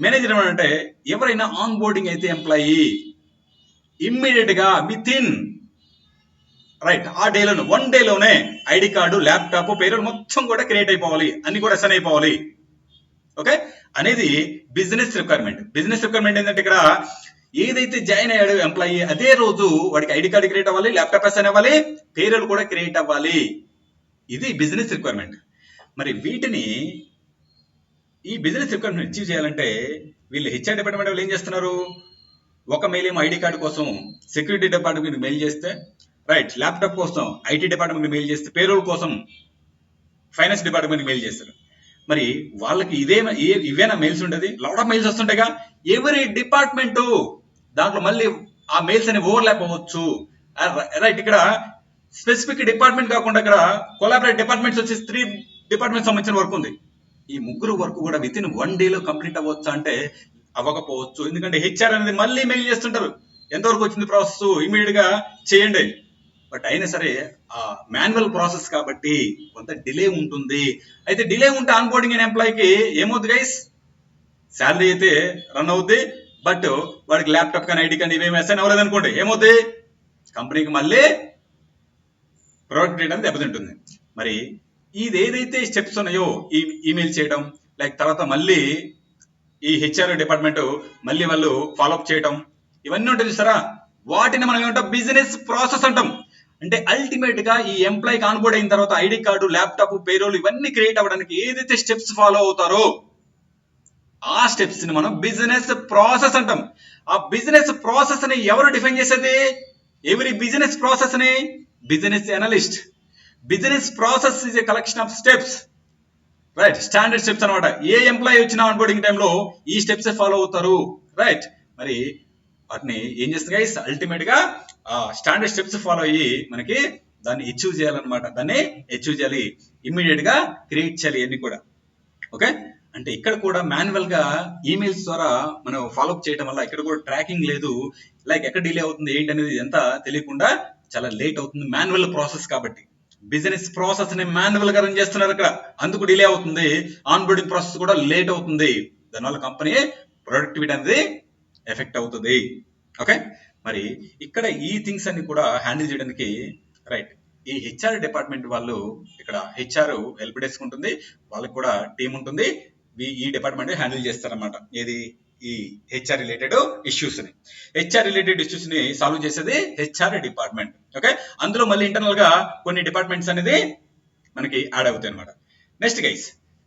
మేనేజర్ ఏమంటే, ఎవరైనా ఆన్ బోర్డింగ్ అయితే ఎంప్లాయీ ఇమ్మీడియట్ గా విత్ ఇన్ ఆ డేలోనే 1 డేలోనే ఐడి కార్డు, ల్యాప్టాప్, పేరోల్ మొత్తం కూడా క్రియేట్ అయిపోవాలి, అన్ని కూడా అసైన్ అయిపోవాలి. ఓకే, అనేది బిజినెస్ రిక్వైర్మెంట్. బిజినెస్ రిక్వైర్మెంట్ ఏంటంటే, ఇక్కడ ఏదైతే జాయిన్ అయ్యాడు ఎంప్లాయీ అదే రోజు వాడికి ఐడి కార్డు క్రియేట్ అవ్వాలి, ల్యాప్టాప్ అసైన్ అవ్వాలి, పేరోల్ కూడా క్రియేట్ అవ్వాలి. ఇది బిజినెస్ రిక్వైర్మెంట్. మరి వీటిని ఈ బిజినెస్ రిక్వైర్మెంట్ అచీవ్ చేయాలంటే వీళ్ళు హెచ్ఆర్ డిపార్ట్మెంట్ వాళ్ళు ఏం చేస్తున్నారు? ఒక మెయిల్ ఏమో ఐడి కార్డు కోసం సెక్యూరిటీ డిపార్ట్మెంట్ మెయిల్ చేస్తే, ల్యాప్టాప్ కోసం ఐటీ డిపార్ట్మెంట్ మెయిల్ చేస్తే, పేరోల్ కోసం ఫైనాన్స్ డిపార్ట్మెంట్ మెయిల్ చేస్తారు. మరి వాళ్ళకి ఇవేనా మెయిల్స్ ఉండేది? లాట్ ఆఫ్ మెయిల్స్ వస్తుంటాయిగా. ఎవరి డిపార్ట్మెంట్ దాంట్లో మళ్ళీ ఆ మెయిల్స్ అనేవి ఓవర్లాప్ అవ్వచ్చు. ఇక్కడ స్పెసిఫిక్ డిపార్ట్మెంట్ కాకుండా ఇక్కడ కొలాబరేట్ డిపార్ట్మెంట్స్ వచ్చేసి 3 డిపార్ట్మెంట్ సంబంధించిన వర్క్ ఉంది. ఈ ముగ్గురు వర్క్ కూడా విత్ ఇన్ 1 డేలో కంప్లీట్ అవ్వచ్చు అంటే అవ్వకపోవచ్చు. ఎందుకంటే హెచ్ఆర్ అనేది మళ్ళీ మెయిల్ చేస్తుంటారు, ఎంతవరకు వచ్చింది ప్రాసెస్, ఇమీడియట్ గా చేయండి. బట్ అయినా సరే ఆ మాన్యువల్ ప్రాసెస్ కాబట్టి కొంత డిలే ఉంటుంది. అయితే డిలే ఉంటే ఆన్ బోర్డింగ్ అయిన ఎంప్లాయీకి ఏమవుతుంది గైస్? శాలరీ అయితే రన్ అవుద్ది, బట్ వాడికి ల్యాప్టాప్ కానీ ఐడి కానీ ఇవేమి అసైన్ అవ్వలేదు అనుకోండి, ఏమవుతుంది? కంపెనీకి మళ్ళీ ప్రొడక్టివిటీ అనేది దెబ్బతింటుంది. మరి ఇది ఏదైతే స్టెప్స్ ఉన్నాయో, ఈ ఈమెయిల్ చేయడం, తర్వాత మళ్ళీ ఈ హెచ్ఆర్ డిపార్ట్మెంట్ మళ్ళీ వాళ్ళు ఫాలోఅప్ చేయడం, ఇవన్నీ ఉంటాయి చూసారా, వాటిని మనం ఏమంటాం? బిజినెస్ ప్రాసెస్ అంటాం. అంటే అల్టిమేట్ గా ఈ ఎంప్లాయీకి ఆన్బోర్డ్ అయిన తర్వాత ఐడి కార్డు, ల్యాప్టాప్, పేరోల్ ఇవన్నీ క్రియేట్ అవ్వడానికి ఏదైతే స్టెప్స్ ఫాలో అవుతారో ఆ స్టెప్స్ ని మనం బిజినెస్ ప్రాసెస్ అంటాం. ఆ బిజినెస్ ప్రాసెస్ ని ఎవరు డిఫైన్ చేసేది? ఎవరి బిజినెస్ ప్రాసెస్ ని? Business analyst. Business process is a collection of steps, standard steps అనమాట. ఏ ఎంప్లాయీ వచ్చిన ఆన్బోర్డింగ్ టైంలో ఈ స్టెప్స్ ఫాలో అవుతారు. మరి వాటిని ఏం చేస్తుంది గైస్? అల్టిమేట్ గా స్టాండర్డ్ స్టెప్స్ ఫాలో అయ్యి మనకి దాన్ని అచీవ్ చేయాలన్నమాట. దాన్ని అచీవ్ చేయాలి, ఇమ్మీడియట్ గా క్రియేట్ చేయాలి అన్ని కూడా. ఓకే, అంటే ఇక్కడ కూడా మాన్యువల్ గా ఈమెయిల్స్ ద్వారా మనం ఫాలోఅప్ చేయడం వల్ల ఇక్కడ కూడా ట్రాకింగ్ లేదు. ఎక్కడ డిలే అవుతుంది ఏంటి అనేది ఎంత తెలియకుండా చాలా లేట్ అవుతుంది, మాన్యువల్ ప్రాసెస్ కాబట్టి. బిజినెస్ ప్రాసెస్ ని మాన్యువల్ గా రన్ చేస్తున్నారు ఇక్కడ, అందుకు డిలే అవుతుంది. ఆన్ బోర్డింగ్ ప్రాసెస్ కూడా లేట్ అవుతుంది, దానివల్ల కంపెనీ ప్రొడక్టివిటీ అనేది ఎఫెక్ట్ అవుతుంది. ఓకే, మరి ఇక్కడ ఈ థింగ్స్ అన్ని కూడా హ్యాండిల్ చేయడానికి ఈ హెచ్ఆర్ డిపార్ట్మెంట్ వాళ్ళు, ఇక్కడ హెచ్ఆర్ హెల్ప్ డెస్క్ ఉంటుంది, వాళ్ళకి కూడా టీం ఉంటుంది. ఈ డిపార్ట్మెంట్ హ్యాండిల్ చేస్తారన్నమాట. ఏది? ఈ హెచ్ఆర్ రిలేటెడ్ ఇష్యూస్ ని. హెచ్ఆర్ రిలేటెడ్ ఇష్యూస్ ని సాల్వ్ చేసేది హెచ్ఆర్ డిపార్ట్మెంట్. ఓకే, అందులో మళ్ళీ ఇంటర్నల్ గా కొన్ని డిపార్ట్మెంట్స్ అనేది మనకి యాడ్ అవుతాయి అనమాట. నెక్స్ట్ గైస్,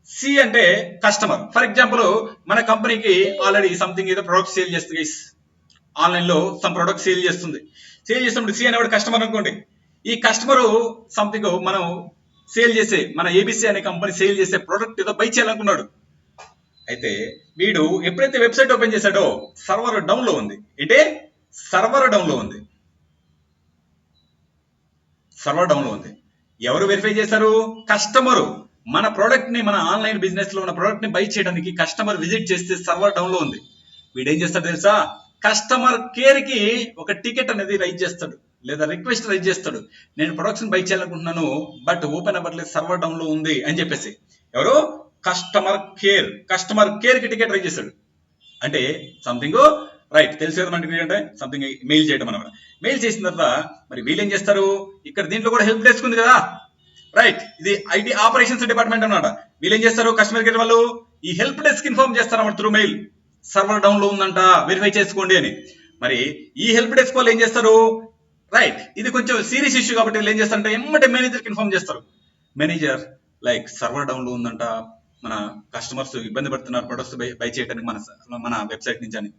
సి అంటే కస్టమర్. ఫర్ ఎగ్జాంపుల్ మన కంపెనీకి ఆల్రెడీ సంథింగ్ ఏదో ప్రొడక్ట్ సేల్ చేస్తుంది గైస్, ఆన్లైన్ లో సమ్ ప్రొడక్ట్ సేల్ చేస్తుంది. సేల్ చేసినప్పుడు సి అనేవాడు కస్టమర్ అనుకోండి. ఈ కస్టమర్ సంథింగ్ మనం సేల్ చేసే, మన ఏబిసి అనే కంపెనీ సేల్ చేసే ప్రొడక్ట్ ఏదో బై చేయాలనుకున్నాడు. అయితే వీడు ఎప్పుడైతే వెబ్సైట్ ఓపెన్ చేశాడో సర్వర్ డౌన్ లో ఉంది. అంటే సర్వర్ డౌన్ లో ఉంది, సర్వర్ డౌన్ లో ఉంది. ఎవరు వెరిఫై చేశారు? కస్టమర్. మన ప్రోడక్ట్ ని, మన ఆన్లైన్ బిజినెస్ లో ఉన్న ప్రోడక్ట్ ని బై చేయడానికి కస్టమర్ విజిట్ చేస్తే సర్వర్ డౌన్ లో ఉంది. వీడు ఏం చేస్తాడు తెలుసా? కస్టమర్ కేర్ కి ఒక టికెట్ అనేది రైజ్ చేస్తాడు. లేదా రిక్వెస్ట్ రైజ్ చేస్తాడు, నేను ప్రొడక్షన్ బై చేయాలనుకుంటున్నాను బట్ ఓపెన్ అవ్వట్లేదు, సర్వర్ డౌన్ లో ఉంది అని చెప్పేసి. ఎవరు? కస్టమర్ కేర్ కి టికెట్ రైజ్ చేస్తాడు. అంటే సంథింగ్ రైట్, తెలుసు కదా మనకి అంటే సంథింగ్ మెయిల్ చేయడం అనమాట. మెయిల్ చేసిన తర్వాత మరి వీళ్ళు ఏం చేస్తారు, ఇక్కడ దీంట్లో కూడా హెల్ప్ డెస్క్ ఉంది కదా, రైట్, ఇది ఐటీ ఆపరేషన్స్ డిపార్ట్మెంట్ అనమాట. వీళ్ళు ఏం చేస్తారు, కస్టమర్ కేర్ వాళ్ళు ఈ హెల్ప్ డెస్క్ ఇన్ఫార్మ్ చేస్తారు అన్నమాట త్రూ మెయిల్, సర్వర్ డౌన్ లో ఉందంట, వెరిఫై చేసుకోండి అని. మరి ఈ హెల్ప్ డెస్క్ వాళ్ళు ఏం చేస్తారు, రైట్, ఇది కొంచెం సీరియస్ ఇష్యూ కాబట్టి వీళ్ళు ఏం చేస్తారంటే ఎమ్మటే మేనేజర్కి ఇన్ఫార్మ్ చేస్తారు. మేనేజర్ లైక్ సర్వర్ డౌన్ లో ఉందంట, మన కస్టమర్స్ ఇబ్బంది పడుతున్నారు ప్రొడక్ట్స్ బై చేయడానికి మన వెబ్సైట్ నుంచి అని.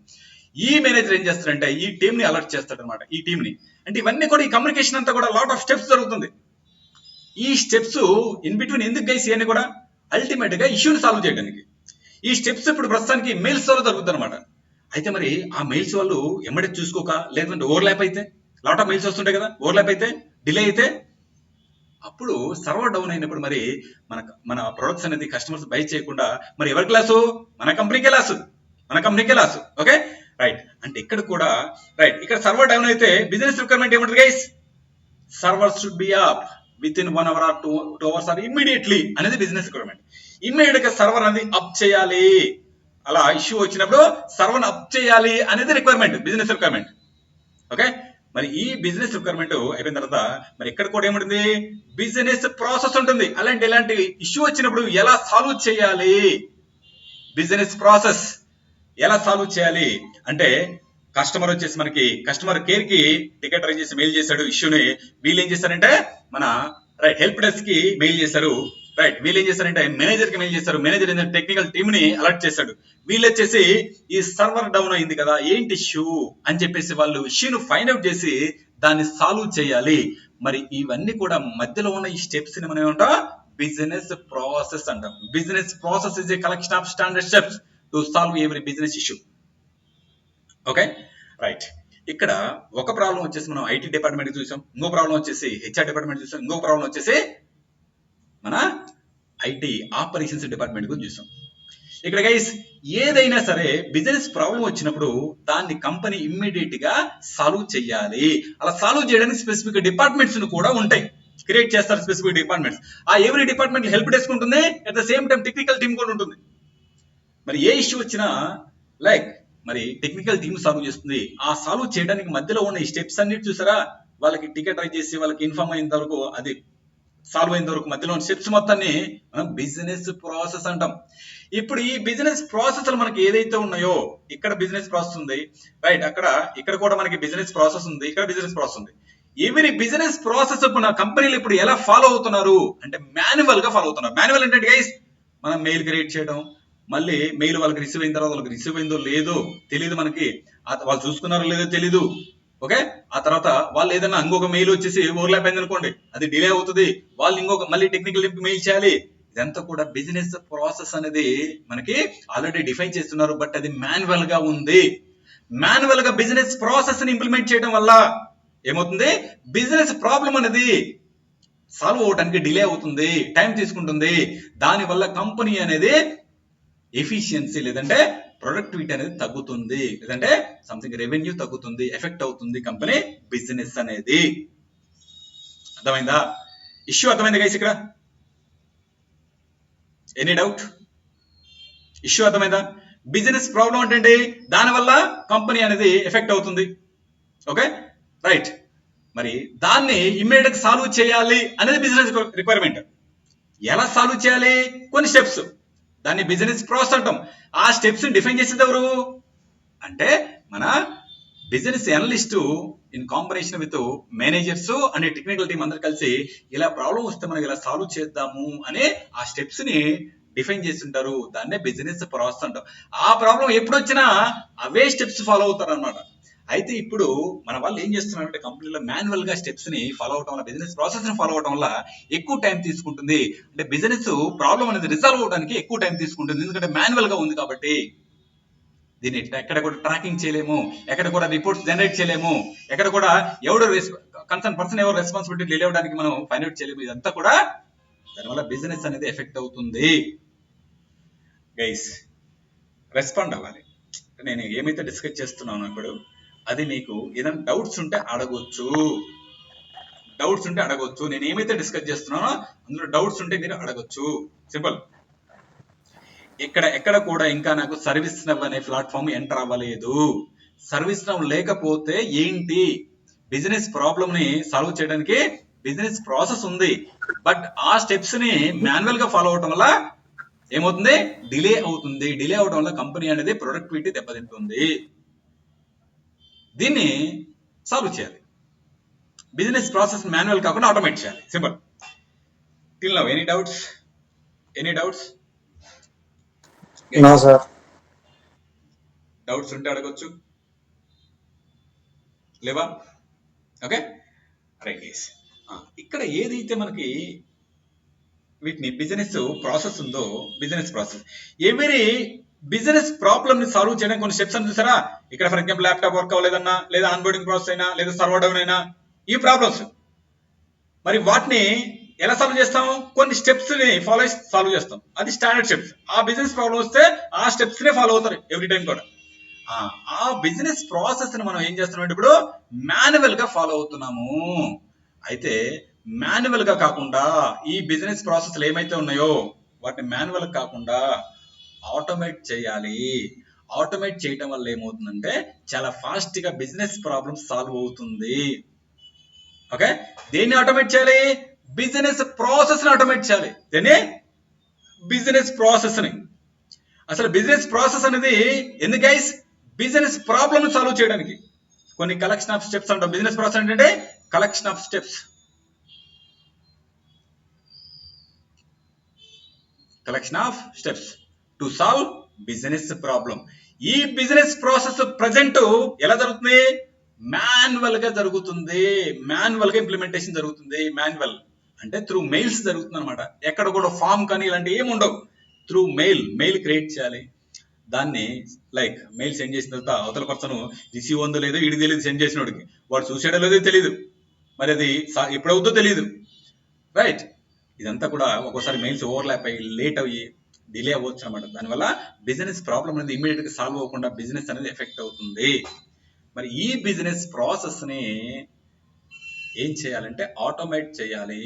ఈ మేనేజర్ ఏం చేస్తారంటే ఈ టీమ్ ని అలర్ట్ చేస్తాడు అనమాట, ఈ టీమ్ ని. అంటే ఇవన్నీ కూడా ఈ కమ్యూనికేషన్ అంతా కూడా లాట్ ఆఫ్ స్టెప్స్ జరుగుతుంది. ఈ స్టెప్స్ ఇన్ బిట్వీన్ ఎందుకు గైస్ ఇవన్నీ కూడా అల్టిమేట్ గా ఇష్యూని సాల్వ్ చేయడానికి. ఈ స్టెప్స్ ఇప్పుడు ప్రస్తుతానికి మెయిల్స్ ద్వారా జరుగుతుంది అనమాట. అయితే మరి ఆ మెయిల్స్ వాళ్ళు ఎమ్మడే చూసుకోక, లేదంటే ఓవర్లాప్ అయితే, లాట్ ఆఫ్ మెయిల్స్ వస్తుంటాయి కదా, ఓవర్లాప్ అయితే, డిలే అయితే, అప్పుడు సర్వర్ డౌన్ అయినప్పుడు మరి మన ప్రొడక్ట్స్ అనేది కస్టమర్స్ బై చేయకుండా మరి ఎవరికి లాసు, మన కంపెనీకే లాసు. Okay right. అంటే ఇక్కడ కూడా రైట్, ఇక్కడ సర్వర్ డౌన్ అయితే బిజినెస్ రిక్వైర్మెంట్ ఏమంటుంది guys, server should be up within 1 hour or 2 hours or immediately అనేది బిజినెస్ రిక్వైర్మెంట్. ఇమ్మీడియట్ గా సర్వర్ అనేది అప్ చేయాలి, అలా ఇష్యూ వచ్చినప్పుడు సర్వర్ అప్ చేయాలి అనేది రిక్వైర్మెంట్, బిజినెస్ రిక్వైర్మెంట్. ఓకే, మరి ఈ బిజినెస్ రిక్వైర్మెంట్ అయిపోయిన తర్వాత మరి ఇక్కడ కూడా ఏముంటుంది, బిజినెస్ ప్రాసెస్ ఉంటుంది. ఇలాంటి ఇష్యూ వచ్చినప్పుడు ఎలా సాల్వ్ చేయాలి, బిజినెస్ ప్రాసెస్ ఎలా సాల్వ్ చేయాలి అంటే, కస్టమర్ వచ్చేసి మనకి కస్టమర్ కేర్ కి టికెట్ రైజ్ చేసి మెయిల్ చేశాడు ఇష్యూని. వీళ్ళు ఏం చేశారంటే మన రైట్ హెల్ప్ డెస్క్ కి మెయిల్ చేశారు, రైట్, వీళ్ళు ఏం చేశారంటే మేనేజర్ కి మెయిల్ చేశారు, మేనేజర్ ఏంటంటే టెక్నికల్ టీమ్ ని అలర్ట్ చేశాడు. వీళ్ళు వచ్చేసి ఈ సర్వర్ డౌన్ అయింది కదా, ఏంటి ఇష్యూ అని చెప్పేసి వాళ్ళు ఇష్యూను ఫైండ్ అవుట్ చేసి దాన్ని సాల్వ్ చేయాలి. మరి ఇవన్నీ కూడా మధ్యలో ఉన్న ఈ స్టెప్స్ ని మనం ఏమంటాం, బిజినెస్ ప్రాసెస్ అంటాం. Business process is a collection of standard steps to solve every business issue. Okay right. ఇక్కడ ఒక ప్రాబ్లం వచ్చేసి మనం ఐటీ డిపార్ట్మెంట్ చూసాం, ఇంకో ప్రాబ్లం వచ్చేసి హెచ్ఆర్ డిపార్ట్మెంట్ చూసాం, ఇంకో ప్రాబ్లం వచ్చేసి మన ఐటీ ఆపరేషన్స్ డిపార్ట్మెంట్ గురించి చూసాం. ఇక్కడ గైస్ ఏదైనా సరే బిజినెస్ ప్రాబ్లం వచ్చినప్పుడు దాన్ని కంపెనీ ఇమ్మీడియట్ గా సాల్వ్ చేయాలి. అలా సాల్వ్ చేయడానికి స్పెసిఫిక్ డిపార్ట్మెంట్స్ కూడా ఉంటాయి, క్రియేట్ చేస్తారు స్పెసిఫిక్ డిపార్ట్మెంట్స్. ఆ ఎవ్రీ డిపార్ట్మెంట్ హెల్ప్ డెస్క్ ఉంటుంది, at the same time technical team కూడా ఉంటుంది. మరి ఏ ఇష్యూ వచ్చినా లైక్ మరి టెక్నికల్ టీమ్ సాల్వ్ చేస్తుంది. ఆ సాల్వ్ చేయడానికి మధ్యలో ఉన్న ఈ స్టెప్స్ అన్నిటి చూసారా, వాళ్ళకి టికెట్ రైజ్ చేసి వాళ్ళకి ఇన్ఫార్మ్ అయిన వరకు, అది సాల్వ్ అయిన వరకు మధ్యలో ఉన్న స్టెప్స్ మొత్తాన్ని మనం బిజినెస్ ప్రాసెస్ అంటాం. ఇప్పుడు ఈ బిజినెస్ ప్రాసెస్ మనకి ఏదైతే ఉన్నాయో, ఇక్కడ బిజినెస్ ప్రాసెస్ ఉంది, రైట్, ఇక్కడ కూడా మనకి బిజినెస్ ప్రాసెస్ ఉంది, ఇక్కడ బిజినెస్ ప్రాసెస్ ఉంది. ఎవరి బిజినెస్ ప్రాసెస్ మన కంపెనీలు ఇప్పుడు ఎలా ఫాలో అవుతున్నారు అంటే మాన్యువల్ గా ఫాలో అవుతున్నారు. మాన్యువల్ అంటే గైస్ మనం మెయిల్ క్రియేట్ చేయడం, మళ్ళీ మెయిల్ వాళ్ళకి రిసీవ్ అయిన తర్వాత వాళ్ళకి రిసీవ్ అయిందో లేదో తెలియదు మనకి, వాళ్ళు చూసుకున్నారో లేదో తెలీదు. ఓకే, ఆ తర్వాత వాళ్ళు ఏదైనా ఇంకొక మెయిల్ వచ్చేసి ఓవర్లాప్ అయింది అనుకోండి, అది డిలే అవుతుంది, వాళ్ళు ఇంకొక మళ్ళీ టెక్నికల్ మెయిల్ చేయాలి. ఇదంతా కూడా బిజినెస్ ప్రాసెస్ అనేది మనకి ఆల్రెడీ డిఫైన్ చేస్తున్నారు, బట్ అది మాన్యువల్ గా ఉంది. మాన్యువల్ గా బిజినెస్ ప్రాసెస్ ని ఇంప్లిమెంట్ చేయడం వల్ల ఏమవుతుంది, బిజినెస్ ప్రాబ్లం అనేది సాల్వ్ అవడానికి డిలే అవుతుంది, టైం తీసుకుంటుంది. దానివల్ల కంపెనీ అనేది ఎఫిషియన్సీ లేదంటే ప్రొడక్టివిటీ అనేది తగ్గుతుంది, లేదంటే సంథింగ్ రెవెన్యూ తగ్గుతుంది, ఎఫెక్ట్ అవుతుంది కంపెనీ బిజినెస్ అనేది. అర్థమైందా? ఇష్యూ అర్థమైంది గైస్? ఇక్కడ ఎనీ డౌట్? ఇష్యూ అర్థమైందా? బిజినెస్ ప్రాబ్లం అంటే దానివల్ల కంపెనీ అనేది ఎఫెక్ట్ అవుతుంది. Okay right. మరి దాన్ని ఇమ్మీడియట్ గా సాల్వ్ చేయాలి అనేది బిజినెస్ రిక్వైర్మెంట్. ఎలా సాల్వ్ చేయాలి? కొన్ని స్టెప్స్, దాన్ని బిజినెస్ ప్రాసెస్ అంటాం. ఆ స్టెప్స్ డిఫైన్ చేసేది ఎవరు అంటే మన business analyst in combination with managers and technical team అందరు కలిసి ఇలా ప్రాబ్లం వస్తే మనం ఇలా సాల్వ్ చేద్దాము అనే ఆ స్టెప్స్ ని డిఫైన్ చేస్తుంటారు. దాన్నే బిజినెస్ ప్రాసెస్ అంటాం. ఆ ప్రాబ్లం ఎప్పుడు వచ్చినా అవే స్టెప్స్ ఫాలో అవుతారు అనమాట. అయితే ఇప్పుడు మన వాళ్ళు ఏం చేస్తున్నారంటే కంపెనీలో మాన్యువల్ గా స్టెప్స్ ని ఫాలో అవడం వల్ల, బిజినెస్ ప్రాసెస్ ని ఫాలో అవడం వల్ల ఎక్కువ టైం తీసుకుంటుంది. అంటే బిజినెస్ ప్రాబ్లం అనేది రిజాల్వ్ అవడానికి ఎక్కువ టైం తీసుకుంటుంది, ఎందుకంటే మాన్యువల్ గా ఉంది కాబట్టి. దీన్ని ఎక్కడ కూడా ట్రాకింగ్ చేయలేము, ఎక్కడ కూడా రిపోర్ట్స్ జనరేట్ చేయలేము, ఎక్కడ కూడా ఎవడు కన్సర్న్ పర్సన్ ఎవరు రెస్పాన్సిబిలిటీ లేవడానికి మనం ఫైండ్ అవుట్ చేయలేము. ఇదంతా కూడా దానివల్ల బిజినెస్ అనేది ఎఫెక్ట్ అవుతుంది. గైస్ రెస్పాండ్ అవ్వాలి. నేను ఏమైతే డిస్కస్ చేస్తున్నాను ఇప్పుడు అది నీకు ఏదైనా డౌట్స్ ఉంటే అడగొచ్చు. నేను ఏమైతే డిస్కస్ చేస్తున్నానో అందులో డౌట్స్ ఉంటే మీరు అడగొచ్చు. సింపుల్. ఎక్కడ కూడా ఇంకా నాకు సర్వీస్ నవ్ అనే ప్లాట్ఫామ్ ఎంటర్ అవ్వలేదు. సర్వీస్ నవ్ లేకపోతే ఏంటి, బిజినెస్ ప్రాబ్లమ్ ని సాల్వ్ చేయడానికి బిజినెస్ ప్రాసెస్ ఉంది, బట్ ఆ స్టెప్స్ ని మాన్యువల్ గా ఫాలో అవటం వల్ల ఏమవుతుంది, డిలే అవుతుంది. డిలే అవడం వల్ల కంపెనీ అనేది ప్రొడక్టివిటీ దెబ్బతింటుంది. దీన్ని సాల్వ్ చేయాలి. బిజినెస్ ప్రాసెస్ మాన్యువల్ కాకుండా ఆటోమేట్ చేయాలి. Simple. Till now any doubts? No sir. Doubts ఉంటే అడగొచ్చు, లేవా? Okay, right guys. ఇక్కడ ఏదైతే మనకి వీటిని బిజినెస్ ప్రాసెస్ ఉందో, business process every business problem ని సాల్వ్ చేయడానికి కొన్ని స్టెప్స్ అని చూసారా? ఇక్కడ ఫర్ ఎగ్జాంపుల్ ల్యాప్టాప్ వర్క్ అవ్వలేదన్నా, లేదా ఆన్బోర్డింగ్ ప్రాసెస్ అయినా, లేదా సర్వర్ డౌన్ అయినా, ఈ ప్రాబ్లమ్స్ మరి వాటిని ఎలా సాల్వ్ చేస్తాం? కొన్ని స్టెప్స్ ని ఫాలో సాల్వ్ చేస్తాం. అది స్టాండర్డ్ స్టెప్స్. ఆ బిజినెస్ ప్రాబ్లం వస్తే ఆ స్టెప్స్ నే ఫాలో అవుతారు ఎవ్రీ టైం కూడా. ఆ బిజినెస్ ప్రాసెస్ ని మనం ఏం చేస్తున్నాం ఇప్పుడు మాన్యువల్ గా ఫాలో అవుతున్నాము. అయితే మాన్యువల్ గా కాకుండా ఈ బిజినెస్ ప్రాసెస్లు ఏమైతే ఉన్నాయో వాటిని మాన్యువల్ కాకుండా ఆటోమేట్ చేయాలి. ఆటోమేట్ చేయటం వల్ల ఏమవుతుందంటే చాలా ఫాస్ట్ గా బిజినెస్ ప్రాబ్లమ్ సాల్వ్ అవుతుంది. ఓకే, దేన్ని ఆటోమేట్ చేయాలి? బిజినెస్ ప్రాసెస్ ని ఆటోమేట్ చేయాలి. దేన్ని? బిజినెస్ ప్రాసెస్ ని. అసలు బిజినెస్ ప్రాసెస్ అనేది ఎందుకు గైస్? బిజినెస్ ప్రాబ్లమ్ సాల్వ్ చేయడానికి. కొన్ని కలెక్షన్ ఆఫ్ స్టెప్స్ అంటాం. బిజినెస్ ప్రాసెస్ అంటే collection of steps. Collection of steps to solve business problem. ఈ బిజినెస్ ప్రాసెస్ ప్రజెంట్ ఎలా జరుగుతుంది? మాన్యువల్ గా జరుగుతుంది. మాన్యువల్ గా ఇంప్లిమెంటేషన్ జరుగుతుంది. మాన్యువల్ అంటే త్రూ మెయిల్స్ జరుగుతుంది అనమాట. ఎక్కడ కూడా ఫామ్ కానీ ఇలాంటివి ఏమి ఉండవు. త్రూ మెయిల్ క్రియేట్ చేయాలి. దాన్ని లైక్ మెయిల్ సెండ్ చేసిన తర్వాత అవతల పర్సన్ రిసీవ్ ఉందో లేదో ఇది తెలియదు. సెండ్ చేసిన వాడికి వాడు చూసాడో లేదో తెలియదు. మరి అది ఎప్పుడవుతుందో తెలియదు. రైట్. ఇదంతా కూడా ఒక్కోసారి మెయిల్స్ ఓవర్లాప్ అయ్యి లేట్ అయ్యి డిలే అవ్వచ్చు అనమాట. దానివల్ల బిజినెస్ ప్రాబ్లం అనేది ఇమీడియట్ గా సాల్వ్ అవ్వకుండా బిజినెస్ అనేది ఎఫెక్ట్ అవుతుంది. మరి ఈ బిజినెస్ ప్రాసెస్ ని ఏం చేయాలంటే ఆటోమేట్ చేయాలి.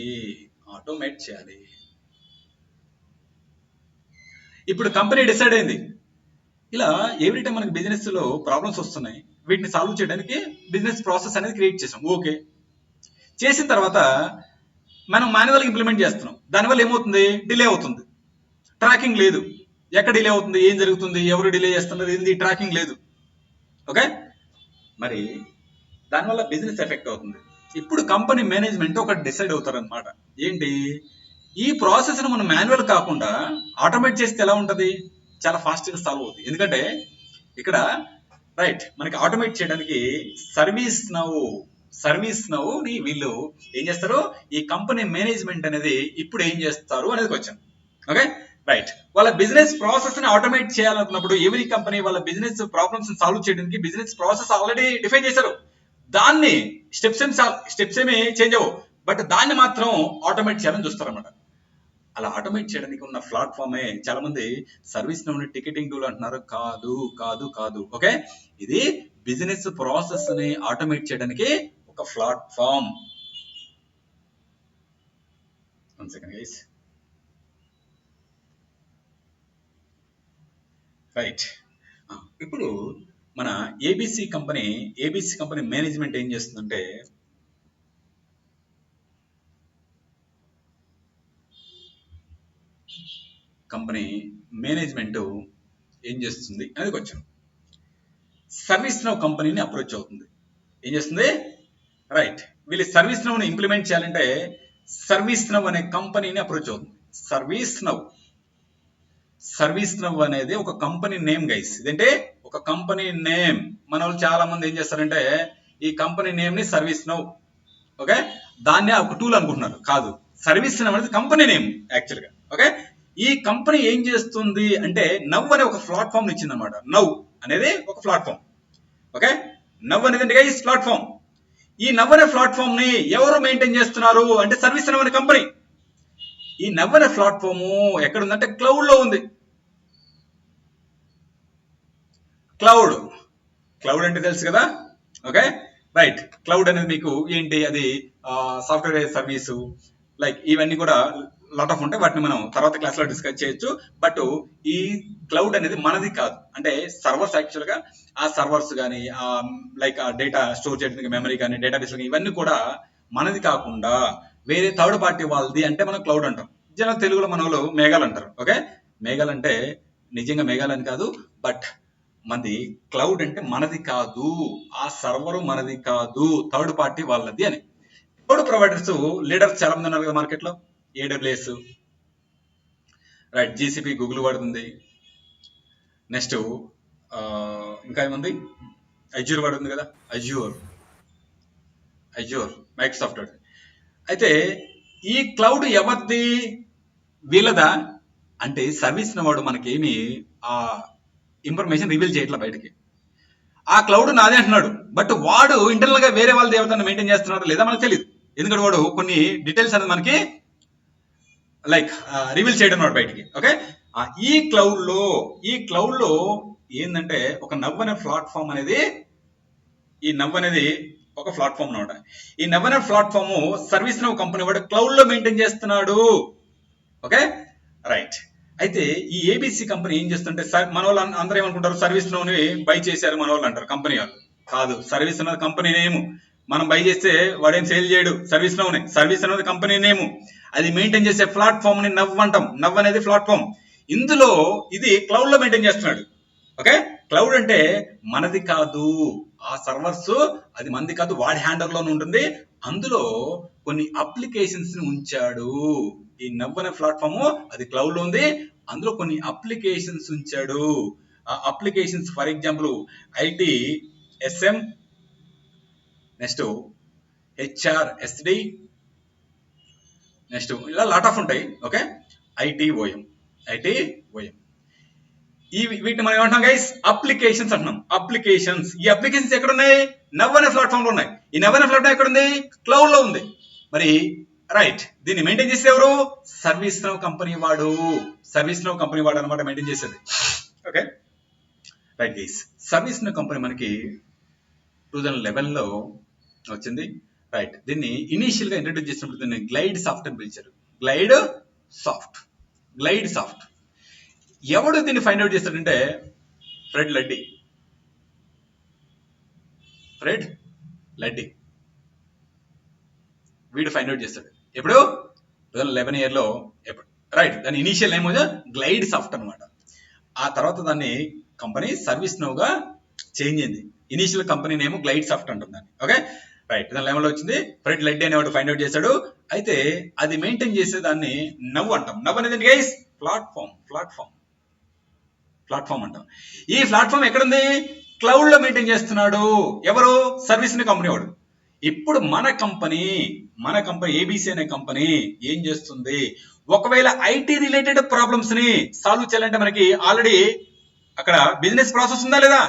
ఇప్పుడు కంపెనీ డిసైడ్ అయింది, ఇలా ఎవ్రీ టైం మనకి బిజినెస్ లో ప్రాబ్లమ్స్ వస్తున్నాయి, వీటిని సాల్వ్ చేయడానికి బిజినెస్ ప్రాసెస్ అనేది క్రియేట్ చేసాం. ఓకే, చేసిన తర్వాత మనం మాన్యువల్ ఇంప్లిమెంట్ చేస్తున్నాం. దానివల్ల ఏమవుతుంది? డిలే అవుతుంది. ట్రాకింగ్ లేదు. ఎక్కడ డిలే అవుతుంది, ఏం జరుగుతుంది, ఎవరు డిలే చేస్తున్నారు, ఏంది ట్రాకింగ్ లేదు. ఓకే, మరి దానివల్ల బిజినెస్ ఎఫెక్ట్ అవుతుంది. ఇప్పుడు కంపెనీ మేనేజ్మెంట్ ఒకటి డిసైడ్ అవుతారు అనమాట. ఏంటి? ఈ ప్రాసెస్ ను మనం మాన్యువల్ కాకుండా ఆటోమేట్ చేస్తే ఎలా ఉంటది? చాలా ఫాస్ట్ గా సాల్వ్ అవుతుంది. ఎందుకంటే ఇక్కడ రైట్ మనకి ఆటోమేట్ చేయడానికి సర్వీస్ నవ్ ని వీళ్ళు ఏం చేస్తారు? ఈ కంపెనీ మేనేజ్మెంట్ అనేది ఇప్పుడు ఏం చేస్తారు అనేది క్వశ్చన్. Okay, right. వాళ్ళ బిజినెస్ ప్రాసెస్ ని ఆటోమేట్ చేయాలనుకున్నప్పుడు ఎవరీ కంపెనీ వాళ్ళ బిజినెస్ ప్రాబ్లమ్స్ సాల్వ్ చేయడానికి బిజినెస్ ప్రాసెస్ ఆల్రెడీ డిఫైన్ చేశారు. దాన్ని స్టెప్స్ ఏమి చేంజ్ అవ్వవు, బట్ దాన్ని మాత్రం ఆటోమేట్ చేయాలని చూస్తారన్నమాట. అలా ఆటోమేట్ చేయడానికి ఉన్న ప్లాట్ఫామే చాలా మంది సర్వీస్ నవ్ టికెటింగ్ టూల్ అంటున్నారు. కాదు. ఓకే, ఇది బిజినెస్ ప్రాసెస్ ని ఆటోమేట్ చేయడానికి ఒక platform. One second guys. Right. ఇప్పుడు మన ఏబిసి కంపెనీ మేనేజ్మెంట్ ఏం చేస్తుందంటే కంపెనీ మేనేజ్మెంట్ ఏం చేస్తుంది అనేది వచ్చాం. సర్వీస్ నవ్ కంపెనీని అప్రోచ్ అవుతుంది. ఏం చేస్తుంది? రైట్, వీళ్ళు సర్వీస్ నవ్ ని ఇంప్లిమెంట్ చేయాలంటే సర్వీస్ నవ్ అనే కంపెనీని అప్రోచ్ అవుతుంది. సర్వీస్ నవ్ అనేది ఒక కంపెనీ నేమ్ గైస్. ఇదంటే ఒక కంపెనీ నేమ్. మన వాళ్ళు చాలా మంది ఏం చేస్తారంటే ఈ కంపెనీ నేమ్ ని సర్వీస్ నవ్, ఓకే, దాన్ని ఒక టూల్ అనుకుంటున్నారు. కాదు, సర్వీస్ నవ్ అనేది కంపెనీ నేమ్ యాక్చువల్ గా. ఓకే, ఈ కంపెనీ ఏం చేస్తుంది అంటే నవ్ అనే ఒక ప్లాట్ఫామ్ ఇచ్చింది అనమాట. నవ్ అనేది ఒక ప్లాట్ఫామ్. ఓకే, నవ్ అనేది గైస్ ప్లాట్ఫామ్. ఈ నవ్ అనే ప్లాట్ఫామ్ ని ఎవరు మెయింటైన్ చేస్తున్నారు అంటే సర్వీస్ నవ్ అనే కంపెనీ. ఈ నవ్ అనే ప్లాట్ఫామ్ ఎక్కడ ఉందంటే క్లౌడ్ లో ఉంది. క్లౌడ్ అంటే తెలుసు కదా, ఓకే రైట్. క్లౌడ్ అనేది మీకు ఏంటి, అది సాఫ్ట్వేర్ సర్వీసు, లైక్ ఇవన్నీ కూడా లాట్ ఆఫ్ ఉంటాయి, వాటిని మనం తర్వాత క్లాస్ లో డిస్కస్ చేయొచ్చు. బట్ ఈ క్లౌడ్ అనేది మనది కాదు, అంటే సర్వర్స్ యాక్చువల్ గా ఆ సర్వర్స్ కానీ లైక్ ఆ డేటా స్టోర్ చేయడానికి మెమరీ కానీ డేటాబేస్ కానీ ఇవన్నీ కూడా మనది కాకుండా వేరే థర్డ్ పార్టీ వాళ్ళది, అంటే మనం క్లౌడ్ అంటాం. జనరల్ తెలుగులో మన వాళ్ళు మేఘాలు అంటారు. ఓకే, మేఘాలు అంటే నిజంగా మేఘాలు అని కాదు, బట్ మనది క్లౌడ్ అంటే మనది కాదు, ఆ సర్వర్ మనది కాదు, థర్డ్ పార్టీ వాళ్ళది అని. క్లౌడ్ ప్రొవైడర్స్ లీడర్స్ చాలా మంది ఉన్నారు కదా మార్కెట్ లో. ఏడబ్ల్యూఎస్, రైట్, జీసీపీ గూగుల్ వాడుతుంది. నెక్స్ట్ ఇంకా ఏముంది, అజ్యూర్ వాడుతుంది కదా, అజ్యూర్ మైక్రోసాఫ్ట్. అయితే ఈ క్లౌడ్ ఎవరిది, వీళ్ళదా అంటే సర్వీస్ వాడు మనకేమి ఆ ఇన్ఫర్మేషన్ రివీల్ చేయట్లా బయటకి. ఆ క్లౌడ్ నాదే అంటున్నాడు, బట్ వాడు ఇంటర్నల్ గా వేరే వాళ్ళ దేవతను మెయింటైన్ చేస్తున్నాడు లేదా మనకు తెలియదు. ఎందుకంటే వాడు కొన్ని డీటెయిల్స్ అనేది మనకి లైక్ రివీల్ చేయడం వాడు బయటికి. ఓకే, ఈ క్లౌడ్ లో ఏంటంటే ఒక నవ్ అనే ప్లాట్ఫామ్ అనేది, ఈ నవ్ అనేది ఒక ప్లాట్ఫామ్ అనమాట. ఈ నవ్ అనే ప్లాట్ఫామ్ సర్వీస్ నవ్ కంపెనీ వాడు క్లౌడ్ లో మెయింటైన్ చేస్తున్నాడు. Okay right. అయితే ఈ ఏబిసి కంపెనీ ఏం చేస్తుంటే, మన వాళ్ళు అందరూ ఏమనుకుంటారు, సర్వీస్ నోని బై చేశారు మన వాళ్ళు అంటారు, కంపెనీ వాళ్ళు. కాదు, సర్వీస్ అన్నది కంపెనీ నేము. మనం బై చేస్తే వాడేం సేల్ చేయడు, సర్వీస్ నోనే. సర్వీస్ అనేది కంపెనీ నేము, అది మెయింటైన్ చేసే ప్లాట్ఫామ్ ని నవ్ అంటాం. నవ్ అనేది ప్లాట్ఫామ్. ఇందులో ఇది క్లౌడ్ లో మెయింటైన్ చేస్తున్నాడు. ఓకే, క్లౌడ్ అంటే మనది కాదు, ఆ సర్వర్స్ అది మనది కాదు, వాడి హ్యాండర్ లోనే ఉంటుంది. అందులో కొన్ని అప్లికేషన్స్ ని ఉంచాడు. ఈ నవ్ అనే ప్లాట్ఫామ్ అది క్లౌడ్ లో ఉంది, అందులో కొన్ని అప్లికేషన్స్ ఉంచాడు. ఆ applications for example IT SM, next HRSD, next ఇలా లాట్ ఆఫ్ ఉంటాయి. Okay, ITOM. వీటిని మనం ఏమంటాం గైస్, అప్లికేషన్స్ అంటున్నాం. అప్లికేషన్స్, ఈ అప్లికేషన్స్ ఎక్కడ ఉన్నాయి, నవ్ అనే ప్లాట్ఫామ్ లో ఉన్నాయి. ఈ నవ్ అనే ప్లాట్ఫామ్ ఎక్కడ ఉంది, క్లౌడ్ లో ఉంది. మరి రైట్, దీన్ని మెయింటైన్ చేసే ఎవరు, సర్వీస్ నవ్ కంపెనీ వాడు. అనమాట మెయింటైన్ చేసేది. Okay right guys, service now company మనకి 2011 లో వచ్చింది. రైట్, దీన్ని ఇనీషియల్ గా ఇంట్రడ్యూస్ చేసినప్పుడు దీన్ని గ్లైడ్ సాఫ్ట్ అని పిలిచారు. Glide soft. ఎవడు దీన్ని ఫైండ్ అవుట్ చేస్తాడంటే ఫ్రెడ్ లడ్డీ. వీడు ఫైండ్ అవుట్ చేస్తాడు ఎప్పుడు, 2011 ఇయర్ లో. రైట్, దాని ఇనీషియల్ నేమ్ గ్లైడ్ సాఫ్ట్ అనమాట. ఆ తర్వాత దాన్ని కంపెనీ సర్వీస్ నవ్ గా చేంజ్ అయింది. Initial company name glide soft అంటుంది. ఓకే రైట్, దాని లెవెల్ లో వచ్చింది. ఫ్రెడ్ లడ్డీ అనేవాడు ఫైండ్ అవుట్ చేశాడు. అయితే అది మెయింటైన్ చేసే దాన్ని నవ్ అంటాం. నవ్ అనేది గైస్ ప్లాట్ఫామ్ అంటాం. ఈ ప్లాట్ఫామ్ ఎక్కడుంది, క్లౌడ్ లో మెయింటైన్ చేస్తున్నాడు. ఎవరు, సర్వీస్ కంపెనీ వాడు. ఇప్పుడు మన కంపెనీ ఏబిసి అనే కంపెనీ ఏం చేస్తుంది, ఒకవేళ ఐటీ రిలేటెడ్ ప్రాబ్లమ్స్ ని సాల్వ్ చేయాలంటే మనకి ఆల్రెడీ అక్కడ బిజినెస్ ప్రాసెస్ ఉందా లేదా,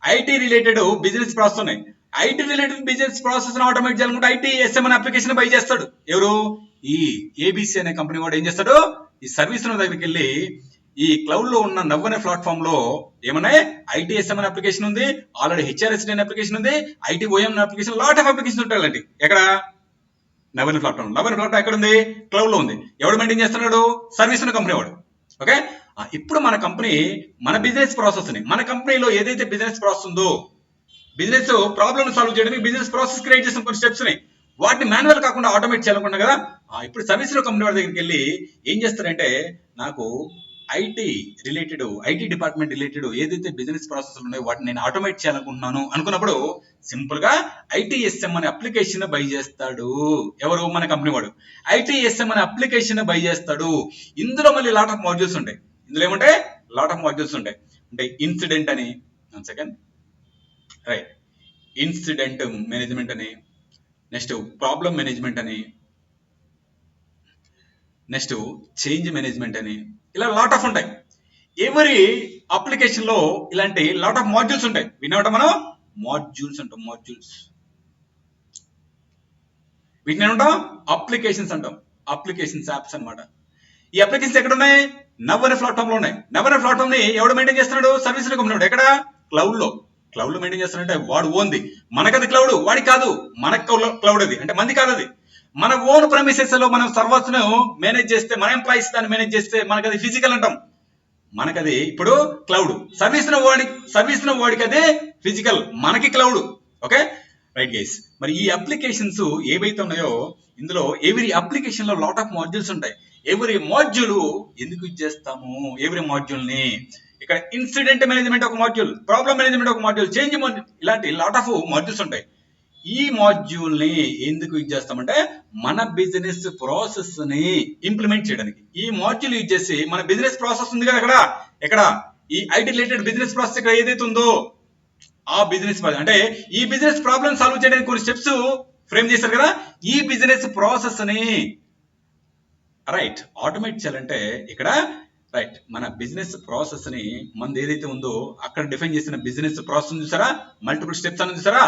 ఐటీ రిలేటెడ్ బిజినెస్ ప్రాసెస్ ఉన్నాయి. IT related business process automate చేయాలనుకుంటే ఐటీ ఎస్ఎం అనే అప్లికేషన్ బై చేస్తాడు. ఎవరు, ఈ ఏబిసి అనే కంపెనీ వాడు ఏం చేస్తాడు, ఈ సర్వీస్ దగ్గరికి వెళ్ళి ఈ క్లౌడ్ లో ఉన్న నవ్ అనే ప్లాట్ఫామ్ లో ఏమన్నాయి, ఐటీఎస్ఎం అనే అప్లికేషన్ ఉంది, ఆల్రెడీ హెచ్ఆర్ఎస్డి అనే అప్లికేషన్ ఉంది, ఐటీఓఎం అనే అప్లికేషన్, లాట్ ఆఫ్ అప్లికేషన్ ఉంటాయి అలాంటి. ఎక్కడ, నవ్ అనే ప్లాట్ఫామ్ ఎక్కడ ఉంది, క్లౌడ్ లో ఉంది. ఎవడు మెయింటైన్ చేస్తున్నాడు, సర్వీస్ కంపెనీ వాడు. ఓకే, ఇప్పుడు మన కంపెనీ మన బిజినెస్ ప్రాసెస్ ని, మన కంపెనీలో ఏదైతే బిజినెస్ ప్రాసెస్ ఉందో, బిజినెస్ ప్రాబ్లమ్ సాల్వ్ చేయడానికి బిజినెస్ ప్రాసెస్ క్రియేట్ చేసిన కొన్ని స్టెప్స్ ని, వాటిని మాన్యువల్ కాకుండా ఆటోమేట్ చేయాలనుకున్నా కదా. ఇప్పుడు సర్వీస్ కంపెనీ వాడి దగ్గరికి వెళ్ళి ఏం చేస్తారంటే, నాకు ఐటీ డిపార్ట్మెంట్ రిలేటెడ్ ఏదైతే బిజినెస్ ప్రాసెస్ ఉన్నాయో వాటిని నేను ఆటోమేట్ చేయాలనుకుంటున్నాను అనుకున్నప్పుడు సింపుల్ గా ఐటీఎస్ఎం అనే అప్లికేషన్ బై చేస్తాడు. ఎవరు, మన కంపెనీ వాడు ఐటీఎస్ఎం అనే అప్లికేషన్ బై చేస్తాడు. ఇందులో మళ్ళీ లాట్ ఆఫ్ మాడ్యూల్స్ ఉంటాయి. ఇందులో ఏమంటే లాట్ ఆఫ్ మాడ్యూల్స్ ఉంటాయి. అంటే ఇన్సిడెంట్ అని, రైట్, ఇన్సిడెంట్ మేనేజ్మెంట్ అని, నెక్స్ట్ ప్రాబ్లం మేనేజ్మెంట్ అని, నెక్స్ట్ చేంజ్ మేనేజ్మెంట్ అని, ఇలా లాట్ ఆఫ్ ఉంటాయి. ఎవరి అప్లికేషన్ లో ఇలాంటి లాట్ ఆఫ్ మాడ్యూల్స్ ఉంటాయి. విన్నామంటే మనం మాడ్యూల్స్ అంటాం. వీటిని ఏమంటాం, అప్లికేషన్స్ అంటాం. అప్లికేషన్స్, యాప్స్ అన్నమాట. ఈ అప్లికేషన్స్ ఎక్కడ ఉన్నాయి, నవ్ అనే ప్లాట్ఫామ్ లో ఉన్నాయి. నవ్ అనే ప్లాట్ఫామ్ ని ఎవడు మెయింటైన్ చేస్తున్నాడు, సర్వీస్ కంపెనీ. ఎక్కడ, క్లౌడ్ లో. క్లౌడ్ లో మెయింటైన్ చేస్తారంటే వాడు ఓన్ది, మనకది క్లౌడ్, వాడికి కాదు, మనకు క్లౌడ్ అది, అంటే మంది కాదు అది. మన ఓన్ ప్రమిసెస్ లో మనం సర్వర్స్ ను మేనేజ్ చేస్తే, మన ఎంప్లాయీస్ దాన్ని మేనేజ్ చేస్తే మనకి అది ఫిజికల్ అంటాం. మనకది ఇప్పుడు క్లౌడ్. సర్వీస్ వాడికి అదే ఫిజికల్, మనకి క్లౌడ్. Okay right guys. మరి ఈ అప్లికేషన్స్ ఏవైతే ఉన్నాయో ఇందులో ఎవ్రీ అప్లికేషన్ లో లాట్ ఆఫ్ మాడ్యూల్స్ ఉంటాయి. ఎవ్రీ మాడ్యూల్ ఎందుకు యూజ్ చేస్తాము? ఎవ్రీ మాడ్యూల్ ని ఇక్కడ ఇన్సిడెంట్ మేనేజ్మెంట్ ఒక మాడ్యూల్, ప్రాబ్లమ్ మేనేజ్మెంట్ ఒక మాడ్యూల్, చేంజ్ మాడ్యూల్, ఇలాంటి లాట్ ఆఫ్ మాడ్యూల్స్ ఉంటాయి. ఈ మాడ్యూల్ ని ఎందుకు యూజ్ చేస్తామంటే మన బిజినెస్ ప్రాసెస్ ని ఇంప్లిమెంట్ చేయడానికి. ఈ మాడ్యూల్ యూజ్ చేసి మన బిజినెస్ ప్రాసెస్ ఉంది కదా ఎక్కడ ఈ ఐటీ రిలేటెడ్ బిజినెస్ ప్రాసెస్ ఇక్కడ ఏదైతే ఉందో ఆ బిజినెస్ అంటే ఈ బిజినెస్ ప్రాబ్లమ్ సాల్వ్ చేయడానికి కొన్ని స్టెప్స్ ఫ్రేమ్ చేశారు కదా, ఈ బిజినెస్ ప్రాసెస్ ని రైట్ ఆటోమేట్ చేయాలంటే ఇక్కడ రైట్ మన బిజినెస్ ప్రాసెస్ ని మనది ఏదైతే ఉందో అక్కడ డిఫైన్ చేసిన బిజినెస్ ప్రాసెస్ చూసారా, మల్టిపుల్ స్టెప్స్ అని చూసారా,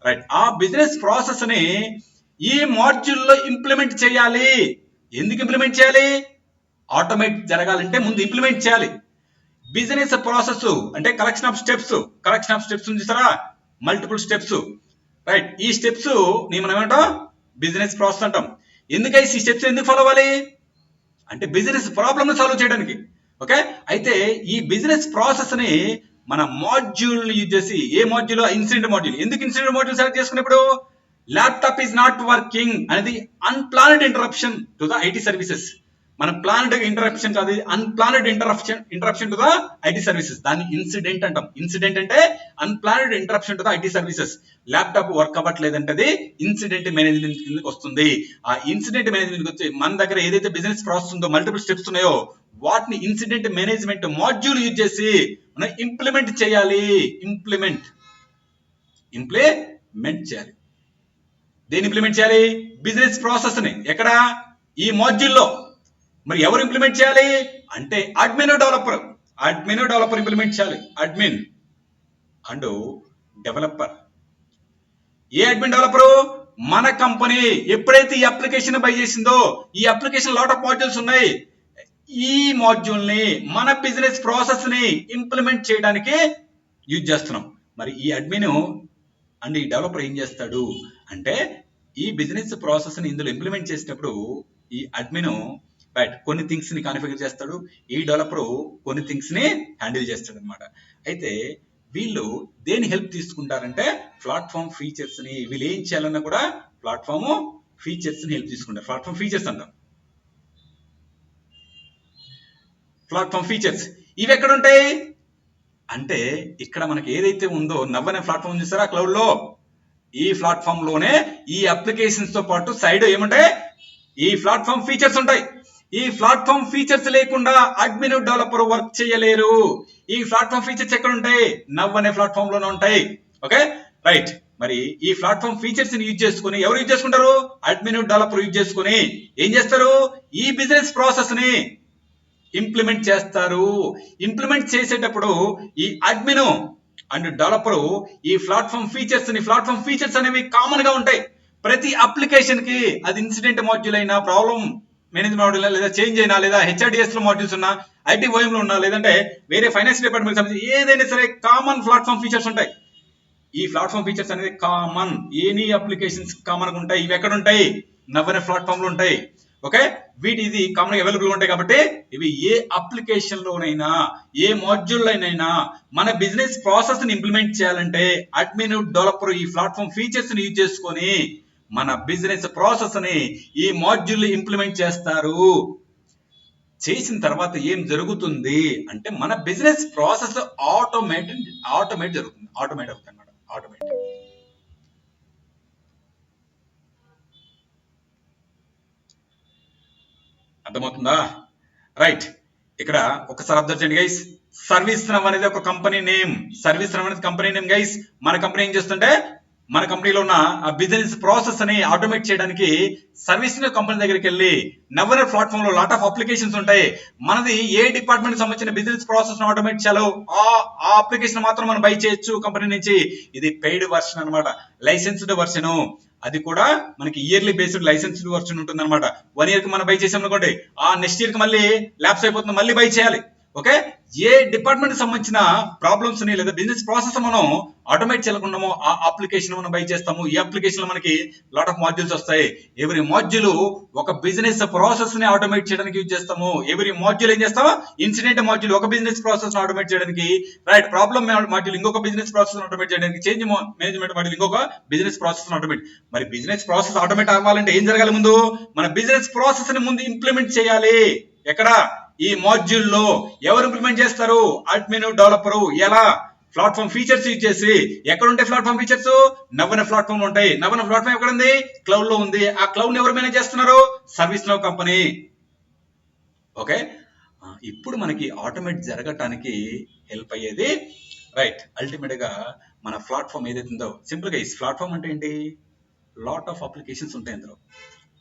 రైట్ ఆ బిజినెస్ ప్రాసెస్ ని ఈ మాడ్యూల్ లో ఇంప్లిమెంట్ చేయాలి. ఎందుకు ఇంప్లిమెంట్ చేయాలి? ఆటోమేట్ జరగాలంటే ముందు ఇంప్లిమెంట్ చేయాలి. బిజినెస్ ప్రాసెస్ అంటే కలెక్షన్ ఆఫ్ స్టెప్స్ చూసారా, మల్టిపుల్ స్టెప్స్, రైట్ ఈ స్టెప్స్ మనం ఏమంటాం బిజినెస్ ప్రాసెస్ అంటాం. ఎందుకై ఈ స్టెప్స్ ఎందుకు ఫాలో అవ్వాలి అంటే బిజినెస్ ప్రాబ్లమ్ సాల్వ్ చేయడానికి. ఓకే అయితే ఈ బిజినెస్ ప్రాసెస్ ని మన మాడ్యూల్ యూజ్ చేసి, ఏ మాడ్యూల్? Incident module. ఎందుకు ఇన్సిడెంట్ మాడ్యూల్ సెలెక్ట్ చేసుకున్నప్పుడు ల్యాప్టాప్ ఈజ్ నాట్ వర్కింగ్ అనేది unplanned interruption to the IT services. మన ప్లాన్డ్ ఇంటరప్షన్ కాదు, unplanned interruption to the IT services, దాన్ని ఇన్సిడెంట్ అంటాం. ఇన్సిడెంట్ అంటే unplanned interruption to the IT services. Laptop work అవ్వట్లేదంటే అది ఇన్సిడెంట్ మేనేజ్మెంట్ కిందకి వస్తుంది. ఆ ఇన్సిడెంట్ మేనేజ్మెంట్ వచ్చి మన దగ్గర ఏదైతే బిజినెస్ ప్రాసెస్ ఉందో మల్టిపుల్ స్టెప్స్ ఉన్నాయో వాటిని ఇన్సిడెంట్ మేనేజ్మెంట్ మాడ్యూల్ యూజ్ చేసి మనం ఇంప్లిమెంట్ చేయాలి. ఇంప్లిమెంట్ చేయాలి. దేని ఇంప్లిమెంట్ చేయాలి? బిజినెస్ ప్రాసెస్ ని. ఎక్కడ? ఈ మాడ్యూల్లో. మరి ఎవరు ఇంప్లిమెంట్ చేయాలి అంటే అడ్మిన్ డెవలపర్ ఇంప్లిమెంట్ చేయాలి. Admin and developer. A admin developer? మన కంపెనీ ఎప్పుడైతే ఈ అప్లికేషన్ బై చేసిందో ఈ అప్లికేషన్ లాట్ ఆఫ్ మాడ్యూల్స్ ఉన్నాయి, ఈ మాడ్యూల్ ని మన బిజినెస్ ప్రాసెస్ ని ఇంప్లిమెంట్ చేయడానికి యూజ్ చేస్తున్నాం. మరి ఈ అడ్మిన్ అండ్ ఈ డెవలపర్ ఏం చేస్తాడు అంటే ఈ బిజినెస్ ప్రాసెస్ ని ఇందులో ఇంప్లిమెంట్ చేసేటప్పుడు ఈ అడ్మిన్ రైట్ కొన్ని థింగ్స్ ని కాన్ఫిగర్ చేస్తాడు, ఈ డెవలపర్ కొన్ని థింగ్స్ ని హ్యాండిల్ చేస్తాడు అనమాట. అయితే వీళ్ళు దేని హెల్ప్ తీసుకుంటారంటే ప్లాట్ఫామ్ ఫీచర్స్ ని. వీళ్ళు ఏం చేయాలన్నా కూడా ప్లాట్ఫామ్ ఫీచర్స్ ని హెల్ప్ తీసుకుంటారు. ప్లాట్ఫామ్ ఫీచర్స్ అంటాం. ప్లాట్ఫామ్ ఫీచర్స్ ఇవి ఎక్కడ ఉంటాయి అంటే ఇక్కడ మనకి ఏదైతే ఉందో నవ్ అనే ప్లాట్ఫామ్ చూసారా క్లౌడ్ లో, ఈ ప్లాట్ఫామ్ లోనే ఈ అప్లికేషన్స్ తో పాటు సైడ్ ఏముంటాయి? ఈ ప్లాట్ఫామ్ ఫీచర్స్ ఉంటాయి. ఈ ప్లాట్ఫామ్ ఫీచర్స్ లేకుండా అడ్మిన్ డెవలపర్ వర్క్ చేయలేరు. ఈ ప్లాట్ఫామ్ ఫీచర్స్ ఎక్కడ ఉంటాయి? నవ్ అనే ప్లాట్ఫామ్ లోనే ఉంటాయి. Okay right. మరి ఈ ప్లాట్ఫామ్ ఫీచర్స్ ని యూజ్ చేసుకుని ఎవరు యూజ్ చేసుకుంటారు? అడ్మిన్ డెవలపర్ యూజ్ చేసుకుని ఏం చేస్తారు? ఈ బిజినెస్ ప్రాసెస్ ని ఇంప్లిమెంట్ చేస్తారు. ఇంప్లిమెంట్ చేసేటప్పుడు ఈ అడ్మిన్ అండ్ డెవలపర్ ఈ ప్లాట్ఫామ్ ఫీచర్స్ అనేవి కామన్ గా ఉంటాయి ప్రతి అప్లికేషన్ కి. అది ఇన్సిడెంట్ మాడ్యూల్ అయినా, ప్రాబ్లమ్ మేనేజ్మెంట్ మాడ్యూల్ లేదా చేంజ్ అయినా, లేదా హెచ్ఆర్డిఎస్ లో మాడ్యూల్స్ ఉన్నా, ఐటీ ఓఎం లో ఉన్నా, లేదంటే వేరే ఫైనాన్స్ డిపార్ట్మెంట్ సంబంధించి ఏదైనా సరే కామన్ ప్లాట్ఫామ్ ఫీచర్స్ ఉంటాయి. ఈ ప్లాట్ఫామ్ ఫీచర్స్ అనేది కామన్, ఎనీ అప్లికేషన్స్ కామన్ గా ఉంటాయి. ఇవి ఎక్కడ ఉంటాయి? నవ్ అనే ప్లాట్ఫామ్ లో ఉంటాయి. ఓకే వీటి ఇది కామన్ గా అవైలబుల్ గా ఉంటాయి కాబట్టి ఇవి ఏ అప్లికేషన్ లోనైనా, ఏ మాడ్యూల్ లోనైనా మన బిజినెస్ ప్రాసెస్ ని ఇంప్లిమెంట్ చేయాలంటే అడ్మిన్ డెవలపర్ ఈ ప్లాట్ఫామ్ ఫీచర్స్ ని యూజ్ చేసుకొని మన బిజినెస్ ప్రాసెస్ ని ఈ మాడ్యూల్ ఇంప్లిమెంట్ చేస్తారు. చేసిన తర్వాత ఏం జరుగుతుంది అంటే మన బిజినెస్ ప్రాసెస్ ఆటోమేట్ జరుగుతుంది. ఆటోమేట్ అవుతుంది అన్నమాట. ఆటోమేట్. అర్థమవుతుందా? రైట్. ఇక్కడ ఒకసారి అబ్జర్వ్ చేయండి గైస్. సర్వీస్ నవ్ అనేది ఒక కంపెనీ నేమ్. గైస్ మన కంపెనీ ఏం చేస్తుంటే మన కంపెనీలో ఉన్న ఆ బిజినెస్ ప్రాసెస్ అని ఆటోమేట్ చేయడానికి సర్వీస్ కంపెనీ దగ్గరికి వెళ్ళి నవ్ అనే ప్లాట్ఫామ్ లో లాట్ ఆఫ్ అప్లికేషన్స్ ఉంటాయి. మనది ఏ డిపార్ట్మెంట్ సంబంధించిన బిజినెస్ ప్రాసెస్ ఆటోమేట్ చేయాలో ఆ అప్లికేషన్ మాత్రం మనం బై చేయొచ్చు కంపెనీ నుంచి. ఇది పెయిడ్ వర్షన్ అన్నమాట, లైసెన్స్డ్ వర్షన్. అది కూడా మనకి ఇయర్లీ బేస్డ్ లైసెన్స్డ్ వర్షన్ ఉంటుంది అనమాట. 1 year కి మనం బై చేసాం అనుకోండి, ఆ నెక్స్ట్ ఇయర్ కి మళ్ళీ ల్యాప్స్ అయిపోతుంది, మళ్ళీ బై చేయాలి. ఓకే, ఏ డిపార్ట్మెంట్ సంబంధించిన ప్రాబ్లమ్స్ ని లేదా బిజినెస్ ప్రాసెస్ మనం ఆటోమేట్ చేయకుండామో ఆ అప్లికేషన్ మనం బై చేస్తాము. ఈ అప్లికేషన్ లో మనకి లాట్ ఆఫ్ మాడ్యూల్స్ వస్తాయి. ఎవరి మాడ్యూల్ ఒక బిజినెస్ ప్రాసెస్ ని ఆటోమేట్ చేయడానికి యూజ్ చేస్తాము. ఎవరి మాడ్యూల్ ఏం చేస్తాము, ఇన్సిడెంట్ మాడ్యూల్ ఒక బిజినెస్ ప్రాసెస్ ని ఆటోమేట్ చేయడానికి, రైట్, ప్రాబ్లమ్ మాడ్యూల్ ఇంకొక బిజినెస్ ప్రాసెస్ ఆటోమేట్ చేయడానికి, చేంజ్ మేనేజ్మెంట్ మాడ్యూల్ ఇంకొక బిజినెస్ ప్రాసెస్ ఆటోమేట్. మరి బిజినెస్ ప్రాసెస్ ఆటోమేట్ అవ్వాలంటే ఏం జరగాలి, ముందు మన బిజినెస్ ప్రాసెస్ ని ముందు ఇంప్లిమెంట్ చేయాలి. ఎక్కడ, ఈ మాడ్యూల్ లో. ఎవరు ఇంప్లిమెంట్ చేస్తారు, అడ్మిన్ డెవలపరు. ఎలా, ప్లాట్ఫామ్ ఫీచర్స్ యూజ్ చేసి. ఎక్కడ ఉంటాయి ప్లాట్ఫామ్ ఫీచర్స్, నవ్వన ప్లాట్ఫామ్ ఉంటాయి. నవ్వన ప్లాట్ఫామ్ ఎక్కడ ఉంది, క్లౌడ్ లో ఉంది. ఆ క్లౌడ్ ని ఎవరు మేనేజ్ చేస్తున్నారు, సర్వీస్ నౌ కంపెనీ. ఓకే, ఇప్పుడు మనకి ఆటోమేట్ జరగటానికి హెల్ప్ అయ్యేది, రైట్, అల్టిమేట్ గా మన ప్లాట్ఫామ్ ఏదైతే ఉందో. సింపుల్ గా ఈ ప్లాట్ఫామ్ అంటే ఏంటి, లాట్ ఆఫ్ అప్లికేషన్స్ ఉంటాయి అందులో.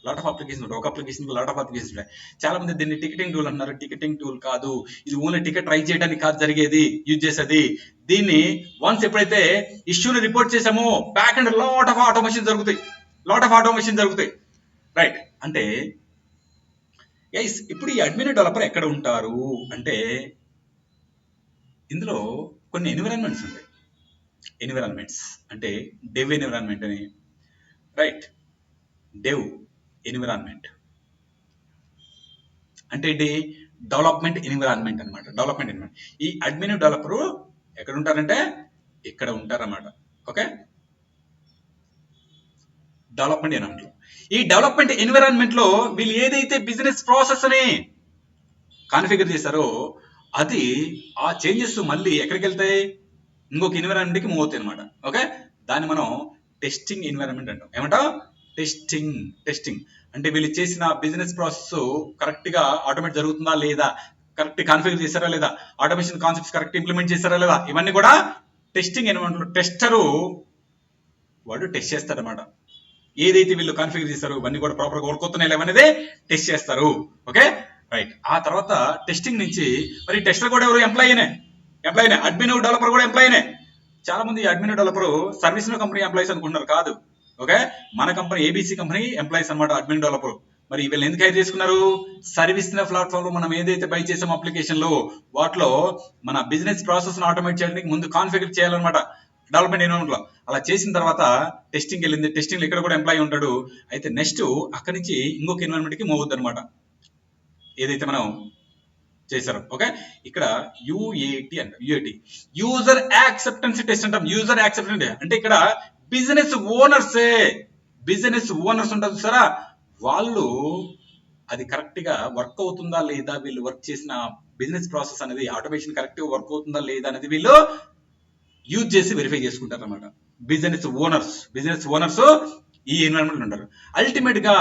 లాట్ ఆఫ్ అప్లికేషన్ ఉంటాయి. ఒక అప్లికేషన్ లాట్ ఆఫ్ అప్లికేషన్స్ ఉంటాయి. చాలా మంది దీన్ని టికెటింగ్ టూల్ అంటున్నారు. టికెటింగ్ టూల్ కాదు, ఇది ఓన్లీ టికెట్ ట్రై చేయడానికి కాదు జరిగేది, యూజ్ చేసేది. దీన్ని వన్స్ ఎప్పుడైతే ఇష్యూని రిపోర్ట్ చేసామో, back and lot of automation జరుగుతాయి. రైట్, అంటే గైస్ ఇప్పుడు ఈ అడ్మిన్ డెవలపర్ ఎక్కడ ఉంటారు అంటే, ఇందులో కొన్ని ఎన్విరాన్మెంట్స్ ఉంటాయి. ఎన్విరాన్మెంట్స్ అంటే డెవ్ ఎన్విరాన్మెంట్ అని, రైట్, డెవ్ ఎన్విరాన్మెంట్ అంటే ఏంటి, డెవలప్మెంట్ ఎన్విరాన్మెంట్ అనమాట. Development environment. ఈ అడ్మిన్ డెవలపరు ఎక్కడ ఉంటారంటే ఇక్కడ ఉంటారన్నమాట. Okay, development environment. ఈ డెవలప్మెంట్ ఎన్విరాన్మెంట్ లో వీళ్ళు ఏదైతే బిజినెస్ ప్రాసెస్ అని కాన్ఫిగర్ చేశారో, అది ఆ చేంజెస్ మళ్ళీ ఎక్కడికి వెళ్తాయి, ఇంకొక ఎన్విరాన్మెంట్ కి మూవ్ అవుతాయి అనమాట. ఓకే, దాన్ని మనం టెస్టింగ్ ఎన్విరాన్మెంట్ అంటాం. ఏమంటాం, టెస్టింగ్ అంటే వీళ్ళు చేసిన బిజినెస్ ప్రాసెస్ కరెక్ట్ గా ఆటోమేట్ జరుగుతుందా లేదా, కరెక్ట్ కాన్ఫిగర్ చేశారా లేదా, ఆటోమేషన్ కాన్సెప్ట్స్ కరెక్ట్ ఇంప్లిమెంట్ చేశారా లేదా, ఇవన్నీ కూడా టెస్టింగ్ ఎన్విరాన్మెంట్ లో టెస్టరు వాడు టెస్ట్ చేస్తారన్నమాట. ఏదైతే వీళ్ళు కాన్ఫిగర్ చేస్తారో ఇవన్నీ కూడా ప్రాపర్ గా వర్క్ అవుతున్నాయి లేవనేది టెస్ట్ చేస్తారు. Okay, right. ఆ తర్వాత టెస్టింగ్ నుంచి మరి టెస్టర్ కూడా ఎవరు, ఎంప్లాయీనే. అడ్మిన్ డెవలపర్ కూడా ఎంప్లాయీనే. చాలా మంది admin developer service company employees అనుకుంటున్నారు, కాదు. ఓకే, మన కంపెనీ ఏబీసీ కంపెనీ ఎంప్లాయీస్ అనమాట అడ్మిన్ డెవలపర్. మరి వీళ్ళు ఎందుకు హైర్ చేసుకున్నారు, సర్వీస్ ప్లాట్ఫామ్ లో మనం ఏదైతే బై చేసాం అప్లికేషన్ లో, వాటిలో మన బిజినెస్ ప్రాసెస్ ఆటోమేట్ చేయడానికి ముందు కాన్ఫిగర్ చేయాలన్నమాట డెవలప్మెంట్ ఎన్విరాన్మెంట్ లో. అలా చేసిన తర్వాత టెస్టింగ్ వెళ్ళింది. టెస్టింగ్ ఇక్కడ కూడా ఎంప్లాయీ ఉంటాడు. అయితే నెక్స్ట్ అక్కడి నుంచి ఇంకొక ఎన్విరాన్మెంట్ కి మూవ్ అవుతుంది అనమాట, ఏదైతే మనం చేశారు. ఓకే, ఇక్కడ యూఏటి అంటాం. యూజర్ యాక్సెప్టెన్స్ టెస్ట్ అంటాం. యూజర్ యాక్సెప్టెన్స్ అంటే ఇక్కడ బిజినెస్ ఓనర్స్ ఉంటారు సరే, వాళ్ళు అది కరెక్ట్ గా వర్క్ అవుతుందా లేదా, వీళ్ళు వర్క్ చేసిన బిజినెస్ ప్రాసెస్ అనేది ఆటోమేషన్ కరెక్ట్ గా వర్క్ అవుతుందా లేదా అనేది వీళ్ళు యూజ్ చేసి వెరిఫై చేసుకుంటారు అనమాట. బిజినెస్ ఓనర్స్ ఈ ఎన్విరాన్మెంట్ ఉంటారు. అల్టిమేట్ గా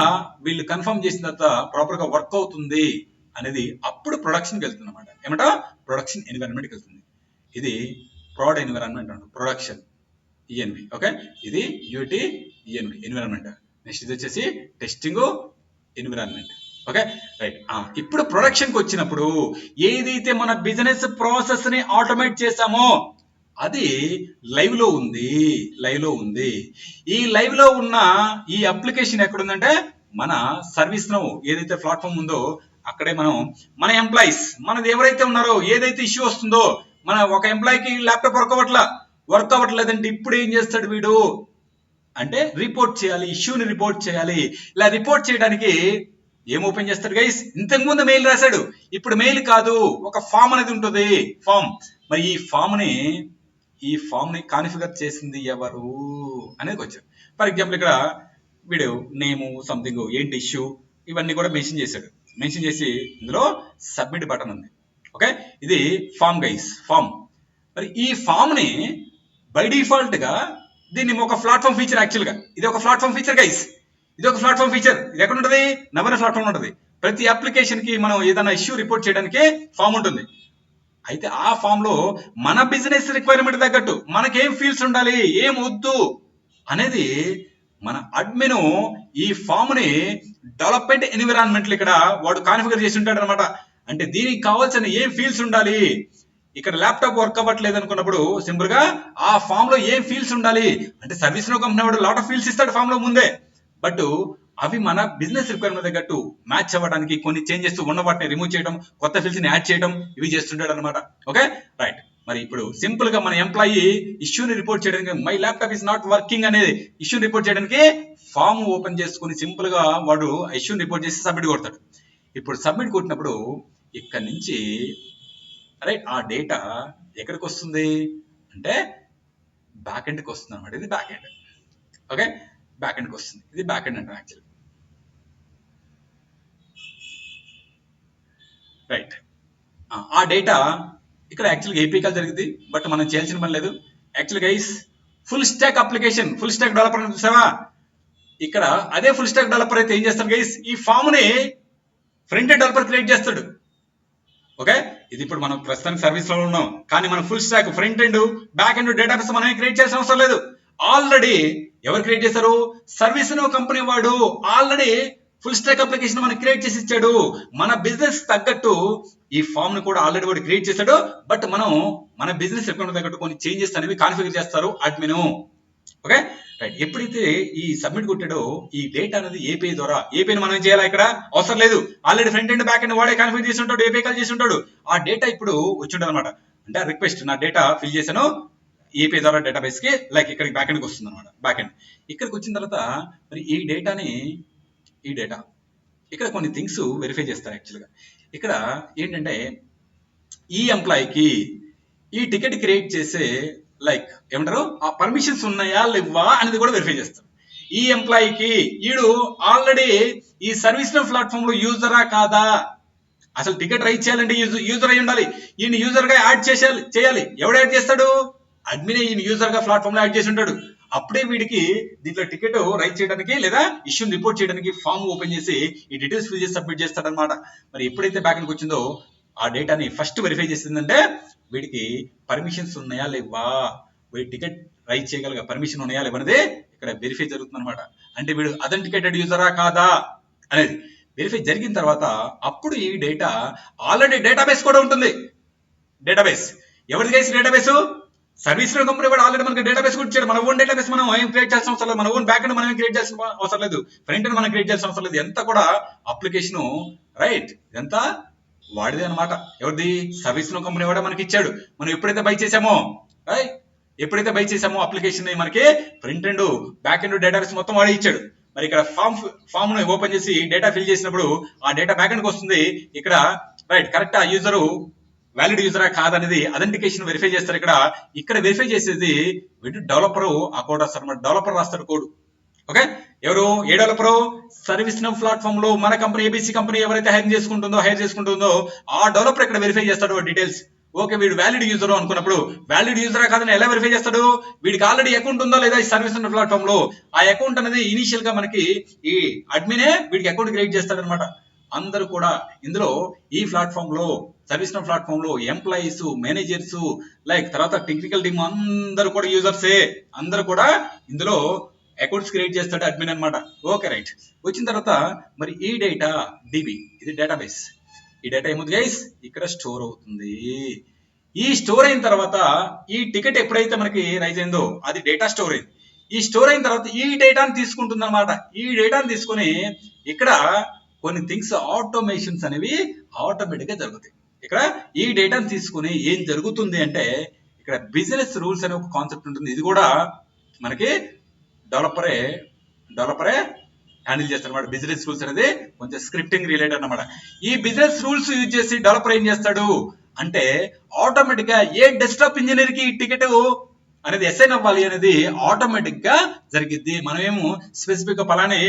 వీళ్ళు కన్ఫర్మ్ చేసిన తర్వాత ప్రాపర్ గా వర్క్ అవుతుంది అనేది అప్పుడు ప్రొడక్షన్కి వెళ్తుంది అనమాట. ఏమంట, ప్రొడక్షన్ ఎన్విరాన్మెంట్కి వెళ్తుంది. ఇది ప్రాడ్ ఎన్విరాన్మెంట్ అంటారు, ప్రొడక్షన్ ఈఎన్వి. ఓకే, ఇది యూటీ ఈఎన్వి ఎన్విరాన్మెంట్. నెక్స్ట్ ఇది వచ్చేసి టెస్టింగ్ ఎన్విరాన్మెంట్. Okay, right. ఇప్పుడు ప్రొడక్షన్ కి వచ్చినప్పుడు ఏదైతే మన బిజినెస్ ప్రాసెస్ ని ఆటోమేట్ చేసామో అది లైవ్ లో ఉంది. ఈ లైవ్ లో ఉన్న ఈ అప్లికేషన్ ఎక్కడుందంటే మన సర్వీస్ నౌ ఏదైతే ప్లాట్ఫామ్ ఉందో అక్కడే మనం మన ఎంప్లాయీస్, మనది ఎవరైతే ఉన్నారో, ఏదైతే ఇష్యూ వస్తుందో, మన ఒక ఎంప్లాయీకి ల్యాప్టాప్ వర్క్ అవ్వట్లేదంటే ఇప్పుడు ఏం చేస్తాడు వీడు అంటే రిపోర్ట్ చేయాలి, ఇష్యూని రిపోర్ట్ చేయాలి. ఇలా రిపోర్ట్ చేయడానికి ఏం ఓపెన్ చేస్తాడు గైస్, ఇంతకుముందు మెయిల్ రాశాడు, ఇప్పుడు మెయిల్ కాదు, ఒక ఫామ్ అనేది ఉంటుంది, ఫామ్. మరి ఈ ఫామ్ ని కాన్ఫిగర్ చేసింది ఎవరు అనేది వచ్చారు. ఫర్ ఎగ్జాంపుల్ ఇక్కడ వీడు నేము సంథింగ్ ఏంటి ఇష్యూ ఇవన్నీ కూడా మెన్షన్ చేశాడు. మెన్షన్ చేసి ఇందులో సబ్మిట్ బటన్ ఉంది. ఓకే, ఇది ఫామ్ గైస్, ఫామ్. మరి ఈ ఫామ్ ని బై డిఫాల్ట్ గా దీన్ని ఒక ప్లాట్ఫామ్ ఫీచర్, యాక్చువల్ గా ఇది ఒక ప్లాట్ఫామ్ ఫీచర్ గైస్. ఇది ఎక్కడ ఉంటుంది, నవన ప్లాట్ఫామ్ ఉంటుంది. ప్రతి అప్లికేషన్ కి మనం ఏదైనా ఇష్యూ రిపోర్ట్ చేయడానికి ఫామ్ ఉంటుంది. అయితే ఆ ఫామ్ లో మన బిజినెస్ రిక్వైర్మెంట్ తగ్గట్టు మనకేం ఫీల్డ్స్ ఉండాలి, ఏం వద్దు అనేది మన అడ్మిన్ ఈ ఫామ్ ని డెవలప్మెంట్ ఎన్విరాన్మెంట్ ఇక్కడ వాడు కాన్ఫిగర్ చేసి ఉంటాడు అనమాట. అంటే దీనికి కావాల్సిన ఏం ఫీల్డ్స్ ఉండాలి, ఇక్కడ ల్యాప్టాప్ వర్క్ అవ్వట్లేదు అనుకున్నప్పుడు సింపుల్ గా ఆ ఫామ్ లో ఏం ఫీల్డ్స్ ఉండాలి అంటే సర్వీస్ లో కంపెనీ వాడు లాట్ ఆఫ్ ఫీల్డ్స్ ఇస్తాడు ఫామ్ లో ముందే. బట్ అవి మన బిజినెస్ రిక్వైర్మెంట్ తగ్గట్టు మ్యాచ్ అవ్వడానికి కొన్ని చేంజెస్ ఉన్న వాటిని రిమూవ్ చేయడం, కొత్త ఫీల్డ్స్ ని యాడ్ చేయడం, ఇవి చేస్తుంటాడు అనమాట. Okay right. మరి ఇప్పుడు సింపుల్ గా మన ఎంప్లాయీ ఇష్యూని రిపోర్ట్ చేయడానికి my laptop is not working అనేది ఇష్యూని రిపోర్ట్ చేయడానికి ఫామ్ ఓపెన్ చేసుకుని సింపుల్ గా వాడు ఇష్యూని రిపోర్ట్ చేసి సబ్మిట్ కొడతాడు. ఇప్పుడు సబ్మిట్ కొట్టినప్పుడు ఇక్కడ నుంచి రైట్ ఆ డేటా ఎక్కడికి వస్తుంది అంటే బ్యాక్ ఎండ్కి వస్తుంది అనమాట. ఇది బ్యాక్ ఎండ్. ఓకే బ్యాక్ ఎండ్కి వస్తుంది. ఇది బ్యాక్ ఎండ్ అంటాం యాక్చువల్లీ. రైట్. ఆ డేటా ఇక్కడ యాక్చువల్గా ఏపీ కాల్ జరిగింది, బట్ మనం చేయాల్సిన పని లేదు. Actual guys full stock application, full stack developer చూసావా, ఇక్కడ అదే ఫుల్ స్టాక్ డెవలపర్ అయితే ఏం చేస్తాడు గైస్, ఈ ఫామ్ ని ఫ్రంట్ ఎండ్ డెవలపర్ క్రియేట్ చేస్తాడు. ఓకే ఇది ఇప్పుడు మనం ప్రస్తుతానికి సర్వీస్ లో ఉన్నాం, కానీ మనం full stock front end back end database మనం క్రియేట్ చేయాల్సిన అవసరం లేదు. ఆల్రెడీ ఎవరు క్రియేట్ చేశారు, సర్వీస్ కంపెనీ వాడు ఆల్రెడీ ఫుల్ స్టాక్ అప్లికేషన్ మనకి క్రియేట్ చేసి ఇచ్చాడు. మన బిజినెస్ తగ్గట్టు ఈ ఫామ్ ని కూడా ఆల్రెడీ వాడు క్రియేట్ చేశాడు, బట్ మనం మన బిజినెస్ రిక్వైర్మెంట్ తగ్గట్టు కొన్ని చేంజెస్ అనేవి కాన్ఫిగర్ చేస్తారు అడ్మిన్. Okay right. ఎప్పుడైతే ఈ సబ్మిట్ కొట్టాడో ఈ డేటా అనేది ఏపీఐ ద్వారా, ఏపీఐని మనం చేయాలా ఇక్కడ అవసరం లేదు, already front end back end వాడే కాన్ఫిగర్ చేసి ఉంటాడు, ఏపీఐ కాల్ చేసి ఉంటాడు. ఆ డేటా ఇప్పుడు వచ్చి ఉంటుంది అనమాట. అంటే రిక్వెస్ట్ నా డేటా ఫిల్ చేశాను ఏపీఐ ద్వారా డేటాబేస్ కి, లైక్ ఇక్కడికి బ్యాక్ ఎండ్కి వస్తుంది అనమాట. బ్యాక్ ఎండ్ ఇక్కడికి వచ్చిన తర్వాత మరి ఈ డేటా ఇక్కడ కొన్ని థింగ్స్ వెరిఫై చేస్తారు. యాక్చువల్గా ఇక్కడ ఏంటంటే ఈ ఎంప్లాయీకి ఈ టికెట్ క్రియేట్ చేసే లైక్ ఏమంటారు ఆ పర్మిషన్స్ ఉన్నాయా లేవా అనేది కూడా వెరిఫై చేస్తారు. ఈ ఎంప్లాయీకి ఈడు ఆల్రెడీ ఈ సర్వీస్ ప్లాట్ఫామ్ లో యూజరా కాదా, అసలు టికెట్ రైట్ చేయాలంటే యూజర్ అయి ఉండాలి. ఈయన యూజర్ గా యాడ్ చేయాలి. ఎవడు యాడ్ చేస్తాడు, అడ్మిన్ ఈయన యూజర్ గా ప్లాట్ఫామ్ లో యాడ్ చేసి ఉంటాడు. అప్పుడే వీడికి దీంట్లో టికెట్ రైట్ చేయడానికి లేదా ఇష్యూని రిపోర్ట్ చేయడానికి ఫామ్ ఓపెన్ చేసి ఈ డీటెయిల్స్ ఫిల్ చేసి సబ్మిట్ చేస్తాడు అనమాట. మరి ఎప్పుడైతే బ్యాక్ ఎండ్కి వచ్చిందో ఆ డేటాని ఫస్ట్ వెరిఫై చేసిందంటే వీడికి పర్మిషన్స్ ఉన్నాయా లేవా, వీడి టికెట్ రైట్ చేయగల పర్మిషన్ ఉన్నాయా లేవనేది ఇక్కడ వెరిఫై జరుగుతుంది అనమాట. అంటే వీడు అథెంటికేటెడ్ యూజరా కాదా అనేది వెరిఫై జరిగిన తర్వాత అప్పుడు ఈ డేటా ఆల్రెడీ డేటాబేస్ కూడా ఉంటుంది. డేటాబేస్ ఎవరిది గైస్, డేటాబేస్ సర్వీస్ కంపెనీ కూడా ఆల్రెడీ మనకి డేటాబేస్ కూడా ఇచ్చాడు. మన ఓన్ డేటాబేస్ మనం ఏం క్రియేట్ చేయాల్సిన అవసరం లేదు, మన ఓన్ బ్యాక్ ఎండ్ మనం క్రియేట్ చేయాల్సిన అవసరం లేదు, ఫ్రంట్ ఎండ్ మనం క్రియేట్ చేయాల్సిన అవసరం లేదు. ఎంత కూడా అప్లికేషన్ రైట్ ఇదంతా వాడిదే అనమాట. ఎవరిది, సర్వీస్ కంపెనీ కూడా మనకి ఇచ్చాడు. మనం ఎప్పుడైతే బై చేసామో అప్లికేషన్ మనకి front end back end database మొత్తం వాడే ఇచ్చాడు. మరి ఇక్కడ ఫామ్ ను ఓపెన్ చేసి డేటా ఫిల్ చేసినప్పుడు ఆ డేటా బ్యాక్ ఎండ్కి వస్తుంది. ఇక్కడ రైట్ కరెక్ట్ ఆ యూజరు వ్యాలిడ్ యూజరా కాదనేది అథెంటికేషన్ వెరిఫై చేస్తారు. ఇక్కడ వెరిఫై చేసేది వీటి డెవలపర్ ఆ కోడ్ రాస్తారు అనమాట. డెవలపర్ రాస్తాడు కోడ్. ఓకే ఎవరు, ఏ డెవలపరు, సర్వీస్ నౌ ప్లాట్ఫామ్ లో మన కంపెనీ ఏబీసీ కంపెనీ ఎవరైతే హైర్ చేసుకుంటుందో ఆ డెవలపర్ ఇక్కడ వెరిఫై చేస్తాడు డీటెయిల్స్. ఓకే వీడు వ్యాలిడ్ యూజర్ అనుకున్నప్పుడు వ్యాలిడ్ యూజరా కాదని ఎలా వెరిఫై చేస్తాడు, వీడికి ఆల్రెడీ అకౌంట్ ఉందా లేదా ఈ సర్వీస్ ప్లాట్ఫామ్ లో, ఆ అకౌంట్ అనేది ఇనిషియల్ గా మనకి ఈ అడ్మినే వీడికి అకౌంట్ క్రియేట్ చేస్తాడు అనమాట. అందరూ కూడా ఇందులో ఈ ప్లాట్ఫామ్ లో సర్వీస్ ప్లాట్ఫామ్ లో ఎంప్లాయీస్, మేనేజర్స్, లైక్ తర్వాత టెక్నికల్ టీమ్ అందరూ కూడా యూజర్సే, అందరూ కూడా ఇందులో అకౌంట్స్ క్రియేట్ చేస్తాడు అడ్మిన్ అనమాట. Okay right. వచ్చిన తర్వాత మరి ఈ డేటా డిబి, ఇది డేటాబేస్. ఈ డేటా ఏముంది గైస్, ఇక్కడ స్టోర్ అవుతుంది. ఈ స్టోర్ అయిన తర్వాత ఈ టికెట్ ఎప్పుడైతే మనకి రైజ్ అయిందో అది డేటా స్టోర్ అయింది. ఈ స్టోర్ అయిన తర్వాత ఈ డేటాను తీసుకుంటుంది అనమాట. ఈ డేటాను తీసుకొని ఇక్కడ కొన్ని థింగ్స్ ఆటోమేషన్స్ అనేవి ఆటోమేటిక్ గా జరుగుతాయి. ఇక్కడ ఈ డేటాను తీసుకుని ఏం జరుగుతుంది అంటే ఇక్కడ బిజినెస్ రూల్స్ అనే ఒక కాన్సెప్ట్ ఉంటుంది. ఇది కూడా మనకి డెవలపరే హ్యాండిల్ చేస్తారు అనమాట. బిజినెస్ రూల్స్ అనేది కొంచెం స్క్రిప్టింగ్ రిలేటెడ్ అనమాట. ఈ బిజినెస్ రూల్స్ యూజ్ చేసి డెవలపర్ ఏం చేస్తాడు అంటే ఆటోమేటిక్ గా ఏ డెస్క్టాప్ ఇంజనీర్ కి టికెట్ అనేది అసైన్ అవ్వాలి అనేది ఆటోమేటిక్ గా జరిగిద్ది. మనమేమో స్పెసిఫిక్ గా పలానే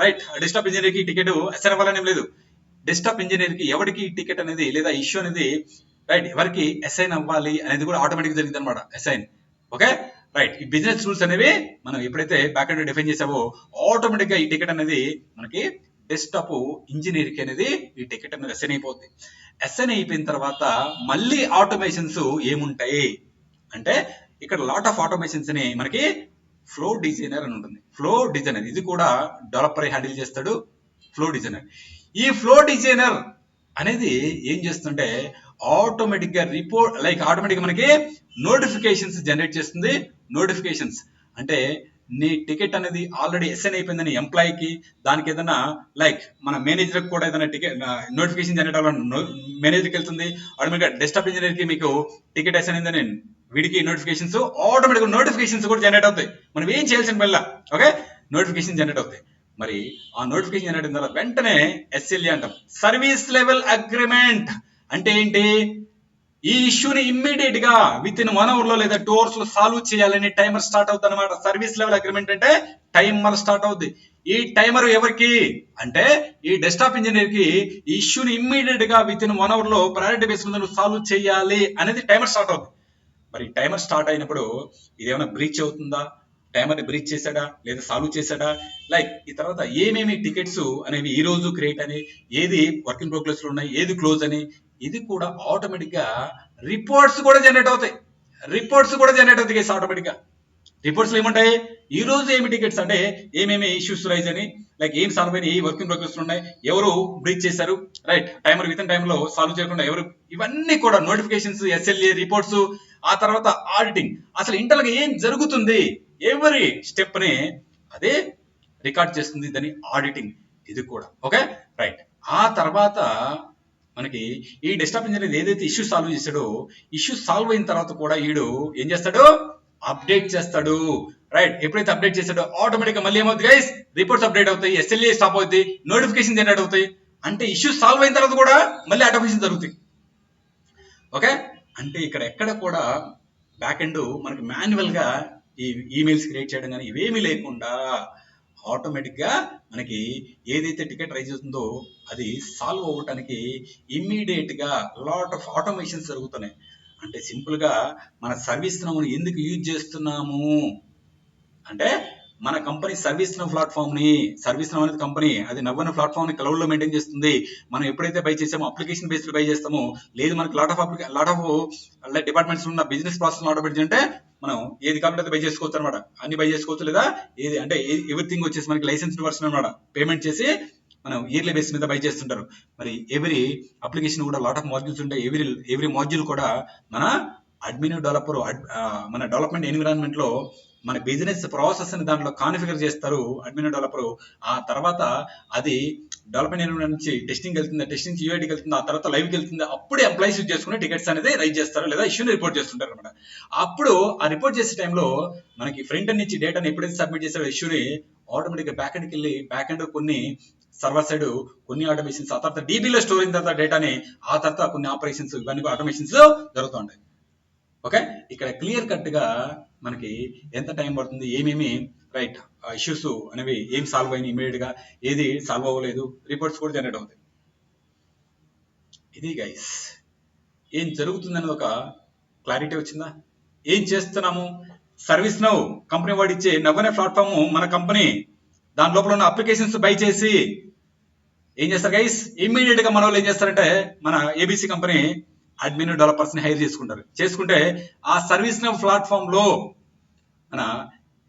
రైట్ డెస్క్టాప్ ఇంజనీర్ కి టికెట్ అసైన్ అవ్వాలని ఏం లేదు. డెస్క్టాప్ ఇంజనీర్ కి ఎవరికి టికెట్ అనేది లేదా ఇష్యూ అనేది రైట్ ఎవరికి అసైన్ అవ్వాలి అనేది కూడా ఆటోమేటిక్ జరిగింది అనమాట. Assign okay right. ఈ బిజినెస్ రూల్స్ అనేవి మనం ఎప్పుడైతే బ్యాక్ ఎండ్ డిఫైన్ చేసామో ఆటోమేటిక్ గా ఈ టికెట్ అనేది మనకి డెస్క్టాప్ ఇంజనీర్ కి అనేది ఈ టికెట్ అనేది అసైన్ అయిపోతుంది. అసైన్ అయిపోయిన తర్వాత మళ్ళీ ఆటోమేషన్స్ ఏముంటాయి అంటే ఇక్కడ లాట్ ఆఫ్ ఆటోమేషన్స్ ని మనకి ఫ్లో డిజైనర్ అని ఉంటుంది. ఫ్లో డిజైనర్ ఇది కూడా డెవలపర్ హ్యాండిల్ చేస్తాడు. ఫ్లో డిజైనర్, ఈ ఫ్లో డిజైనర్ అనేది ఏం చేస్తుంటే ఆటోమేటిక్ గా రిపోర్ట్ లైక్ ఆటోమేటిక్ మనకి నోటిఫికేషన్స్ జనరేట్ చేస్తుంది. నోటిఫికేషన్స్ అంటే నీ టికెట్ అనేది ఆల్రెడీ ఎస్ఎన్ అయిపోయిందని ఎంప్లాయీకి, దానికి ఏదైనా లైక్ మన మేనేజర్ కూడా ఏదైనా టికెట్ నోటిఫికేషన్ జనరేట్ అవ్వాలని మేనేజర్కి వెళ్తుంది. ఆటోమేటిక్గా డెస్క్టాప్ ఇంజనీర్కి మీకు టికెట్ ఎస్ఎన్ అయిందని వీడికి నోటిఫికేషన్స్, ఆటోమేటిక్గా నోటిఫికేషన్స్ కూడా జనరేట్ అవుతాయి. మనం ఏం చేయాల్సిన వల్ల ఓకే నోటిఫికేషన్ జనరేట్ అవుతాయి. మరి ఆ నోటిఫికేషన్ జనరేట్ అయిన తర్వాత వెంటనే ఎస్ఎల్ఏ అంటాం, సర్వీస్ లెవెల్ అగ్రిమెంట్. అంటే ఏంటి? ఈ ఇష్యూని ఇమ్మీడియట్ గా విత్ ఇన్ 1 hour లో లేదా 2 hours లో సాల్వ్ చేయాలని టైమర్ స్టార్ట్ అవుతుంది అనమాట. సర్వీస్ లెవెల్ అగ్రిమెంట్ అంటే టైమర్ స్టార్ట్ అవుద్ది. ఈ టైమర్ ఎవరికి అంటే ఈ డెస్క్టాప్ ఇంజనీర్ కి ఈ ఇష్యూని ఇమ్మీడియట్ గా with in 1 hour low priority base మీద సాల్వ్ చేయాలి అనేది టైమర్ స్టార్ట్ అవుతుంది. మరి టైమర్ స్టార్ట్ అయినప్పుడు ఇది ఏమైనా బ్రీచ్ అవుతుందా, టైమర్ ని బ్రీచ్ చేశాడా లేదా సాల్వ్ చేశాడా, లైక్ ఈ తర్వాత ఏమేమి టికెట్స్ అనేవి ఈ రోజు క్రియేట్ అని, ఏది వర్క్ ఇన్ ప్రోగ్రెస్ లో ఉన్నాయి, ఏది క్లోజ్ అని, ఇది కూడా ఆటోమేటిక్ గా రిపోర్ట్స్ కూడా జనరేట్ అవుతాయి. ఆటోమేటిక్ గా రిపోర్ట్స్ లో ఏముంటాయి? ఈ రోజు ఏమి టికెట్స్ అంటే ఏమేమి ఇష్యూస్ రైజ్ అని, లైక్ ఏం సాల్వ్ అయినాయి, ఏ వర్క్ ఇన్ ప్రోగ్రెస్ ఉన్నాయి, ఎవరు బ్రీచ్ చేశారు, right timer with in time లో సాల్వ్ చేయకుండా ఎవరు, ఇవన్నీ కూడా నోటిఫికేషన్స్, ఎస్ఎల్ఏ రిపోర్ట్స్, ఆ తర్వాత ఆడిటింగ్, అసలు ఇంటర్నల్ గా ఏం జరుగుతుంది ఎవరి స్టెప్ ని అదే రికార్డ్ చేస్తుంది, దాని ఆడిటింగ్. ఇది కూడా ఓకే రైట్. ఆ తర్వాత మనకి ఈ డెస్క్టాప్ ఇంజనీర్ ఏదైతే ఇష్యూ సాల్వ్ చేశాడో, ఇష్యూ సాల్వ్ అయిన తర్వాత కూడా వీడు ఏం చేస్తాడు? అప్డేట్ చేస్తాడు. రైట్, ఎప్పుడైతే అప్డేట్ చేస్తాడో ఆటోమేటిక్ గా మళ్ళీ ఏమవుతుంది గైస్? రిపోర్ట్స్ అప్డేట్ అవుతాయి, ఎస్ఎల్ఏ స్టాప్ అవుతాయి, నోటిఫికేషన్ జనరేట్ అవుతాయి. అంటే ఇష్యూ సాల్వ్ అయిన తర్వాత కూడా మళ్ళీ ఆటోమేషన్ జరుగుతాయి. ఓకే, అంటే ఇక్కడ ఎక్కడ కూడా బ్యాక్ ఎండ్ మనకి మాన్యువల్ గా ఈ ఈమెయిల్స్ క్రియేట్ చేయడం కానీ ఇవేమీ లేకుండా ఆటోమేటిక్ గా మనకి ఏదైతే టికెట్ రైజ్ అవుతుందో అది సాల్వ్ అవ్వటానికి ఇమ్మీడియట్ గా లాట్ ఆఫ్ ఆటోమేషన్స్ జరుగుతున్నాయి. అంటే సింపుల్ గా మన సర్వీస్ నౌ ఎందుకు యూజ్ చేస్తున్నాము అంటే, మన కంపెనీ సర్వీస్ నౌ ప్లాట్ఫామ్ ని, సర్వీస్ నౌ అనేది కంపెనీ, అది నవ్వన్న ప్లాట్ఫామ్ ని క్లౌడ్ లో మెయింటైన్ చేస్తుంది. మనం ఎప్పుడైతే బై చేసామో అప్లికేషన్ బేస్డ్ బై చేస్తామో, లేదు మనకి లాట్ ఆఫ్ డిపార్ట్మెంట్స్ ఉన్న బిజినెస్ ప్రాసెస్ ఆటోమేటిక్ అంటే మనం ఏది కావాలంటే బై చేసుకోవచ్చు అనమాట. అన్ని బై చేసుకోవచ్చు, లేదా ఏది అంటే ఎవ్రీథింగ్ వచ్చేసి మనకి లైసెన్స్డ్ వర్షన్ అనమాట. పేమెంట్ చేసి మనం ఇయర్లీ బేస్ మీద బై చేస్తుంటారు. మరి ఎవ్రీ అప్లికేషన్ కూడా లాట్ ఆఫ్ మాడ్యూల్స్ ఉంటాయి. ఎవ్రీ మాడ్యూల్ కూడా మన అడ్మిన్ డెవలపర్ మన డెవలప్మెంట్ ఎన్విరాన్మెంట్ లో మన బిజినెస్ ప్రాసెస్ ని దాంట్లో కాన్ఫిగర్ చేస్తారు అడ్మిన్ డెవలపర్. ఆ తర్వాత అది డెవలప్మెంట్ ఎన్విరాన్మెంట్ నుంచి టెస్టింగ్ వెళ్తుంది, టెస్టింగ్ యూఐడికి వెళ్తుంది, ఆ తర్వాత లైవ్ కి వెళ్తుంది. అప్పుడే ఎంప్లాయీస్ యూజ్ చేసుకుని టికెట్స్ అనేది రైజ్ చేస్తారు, లేదా ఇష్యూని రిపోర్ట్ చేస్తుంటారు అనమాట. అప్పుడు ఆ రిపోర్ట్ చేసే టైంలో మనకి ఫ్రంట్ ఎండ్ నుంచి డేటాని ఎప్పుడైతే సబ్మిట్ చేస్తారో ఇష్యూని ఆటోమేటిక్ గా బ్యాక్ ఎండ్కి వెళ్ళి బ్యాక్ ఎండ్ కొన్ని సర్వర్ సైడ్ కొన్ని ఆటోమేషన్స్, ఆ తర్వాత డీబీలో స్టోర్ అయిన తర్వాత డేటాని, ఆ తర్వాత కొన్ని ఆపరేషన్స్, ఇవన్నీ ఆటోమేషన్స్ జరుగుతూ ఉంటాయి. ఓకే, ఇక్కడ క్లియర్ కట్ గా మనకి ఎంత టైం పడుతుంది, ఏమేమి రైట్ ఇష్యూస్ అనేవి ఏం సాల్వ్ అయినాయి ఇమీడియట్ గా, ఏది సాల్వ్ అవ్వలేదు, రిపోర్ట్స్ కూడా జనరేట్ అవుతాయి. ఇది గైస్ ఏం జరుగుతుందని ఒక క్లారిటీ వచ్చిందా? ఏం చేస్తున్నాము? సర్వీస్ నౌ కంపెనీ వాడు ఇచ్చే నవ్వనే ప్లాట్ఫామ్ మన కంపెనీ, దాని లోపల ఉన్న అప్లికేషన్స్ బై చేసి ఏం చేస్తారు గైస్? ఇమ్మీడియట్ గా మన వాళ్ళు ఏం చేస్తారంటే, మన ఏబిసి కంపెనీ అడ్మిన్ డెవలపర్స్ ని హైర్ చేసుకుంటే ఆ సర్వీస్ నౌ ప్లాట్ఫామ్ లో మన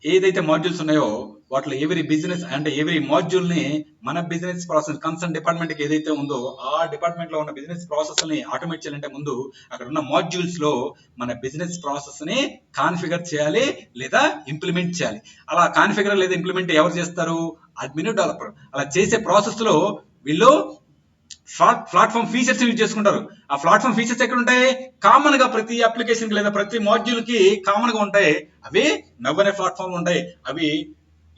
ఏదైతే మాడ్యూల్స్ ఉన్నాయో వాటిలో ఎవ్రీ బిజినెస్ అంటే ఎవ్రీ మాడ్యూల్ ని మన బిజినెస్ ప్రాసెస్ కన్సర్న్ డిపార్ట్మెంట్ కి ఏదైతే ఉందో ఆ డిపార్ట్మెంట్ లో ఉన్న బిజినెస్ ప్రాసెస్ ని ఆటోమేట్ చేయాలంటే ముందు అక్కడ ఉన్న మాడ్యూల్స్ లో మన బిజినెస్ ప్రాసెస్ ని కాన్ఫిగర్ చేయాలి లేదా ఇంప్లిమెంట్ చేయాలి. అలా కాన్ఫిగర్ లేదా ఇంప్లిమెంట్ ఎవరు చేస్తారు? Admin developer. అలా చేసే ప్రాసెస్ లో వీళ్ళు ప్లాట్ఫామ్ ఫీచర్స్ యూజ్ చేసుకుంటారు. ఆ ప్లాట్ఫామ్ ఫీచర్స్ ఎక్కడ ఉంటాయి? కామన్ గా ప్రతి అప్లికేషన్ కి లేదా ప్రతి మాడ్యూల్ కి కామన్ గా ఉంటాయి. అవి నవ్వనే ప్లాట్ఫామ్ ఉంటాయి. అవి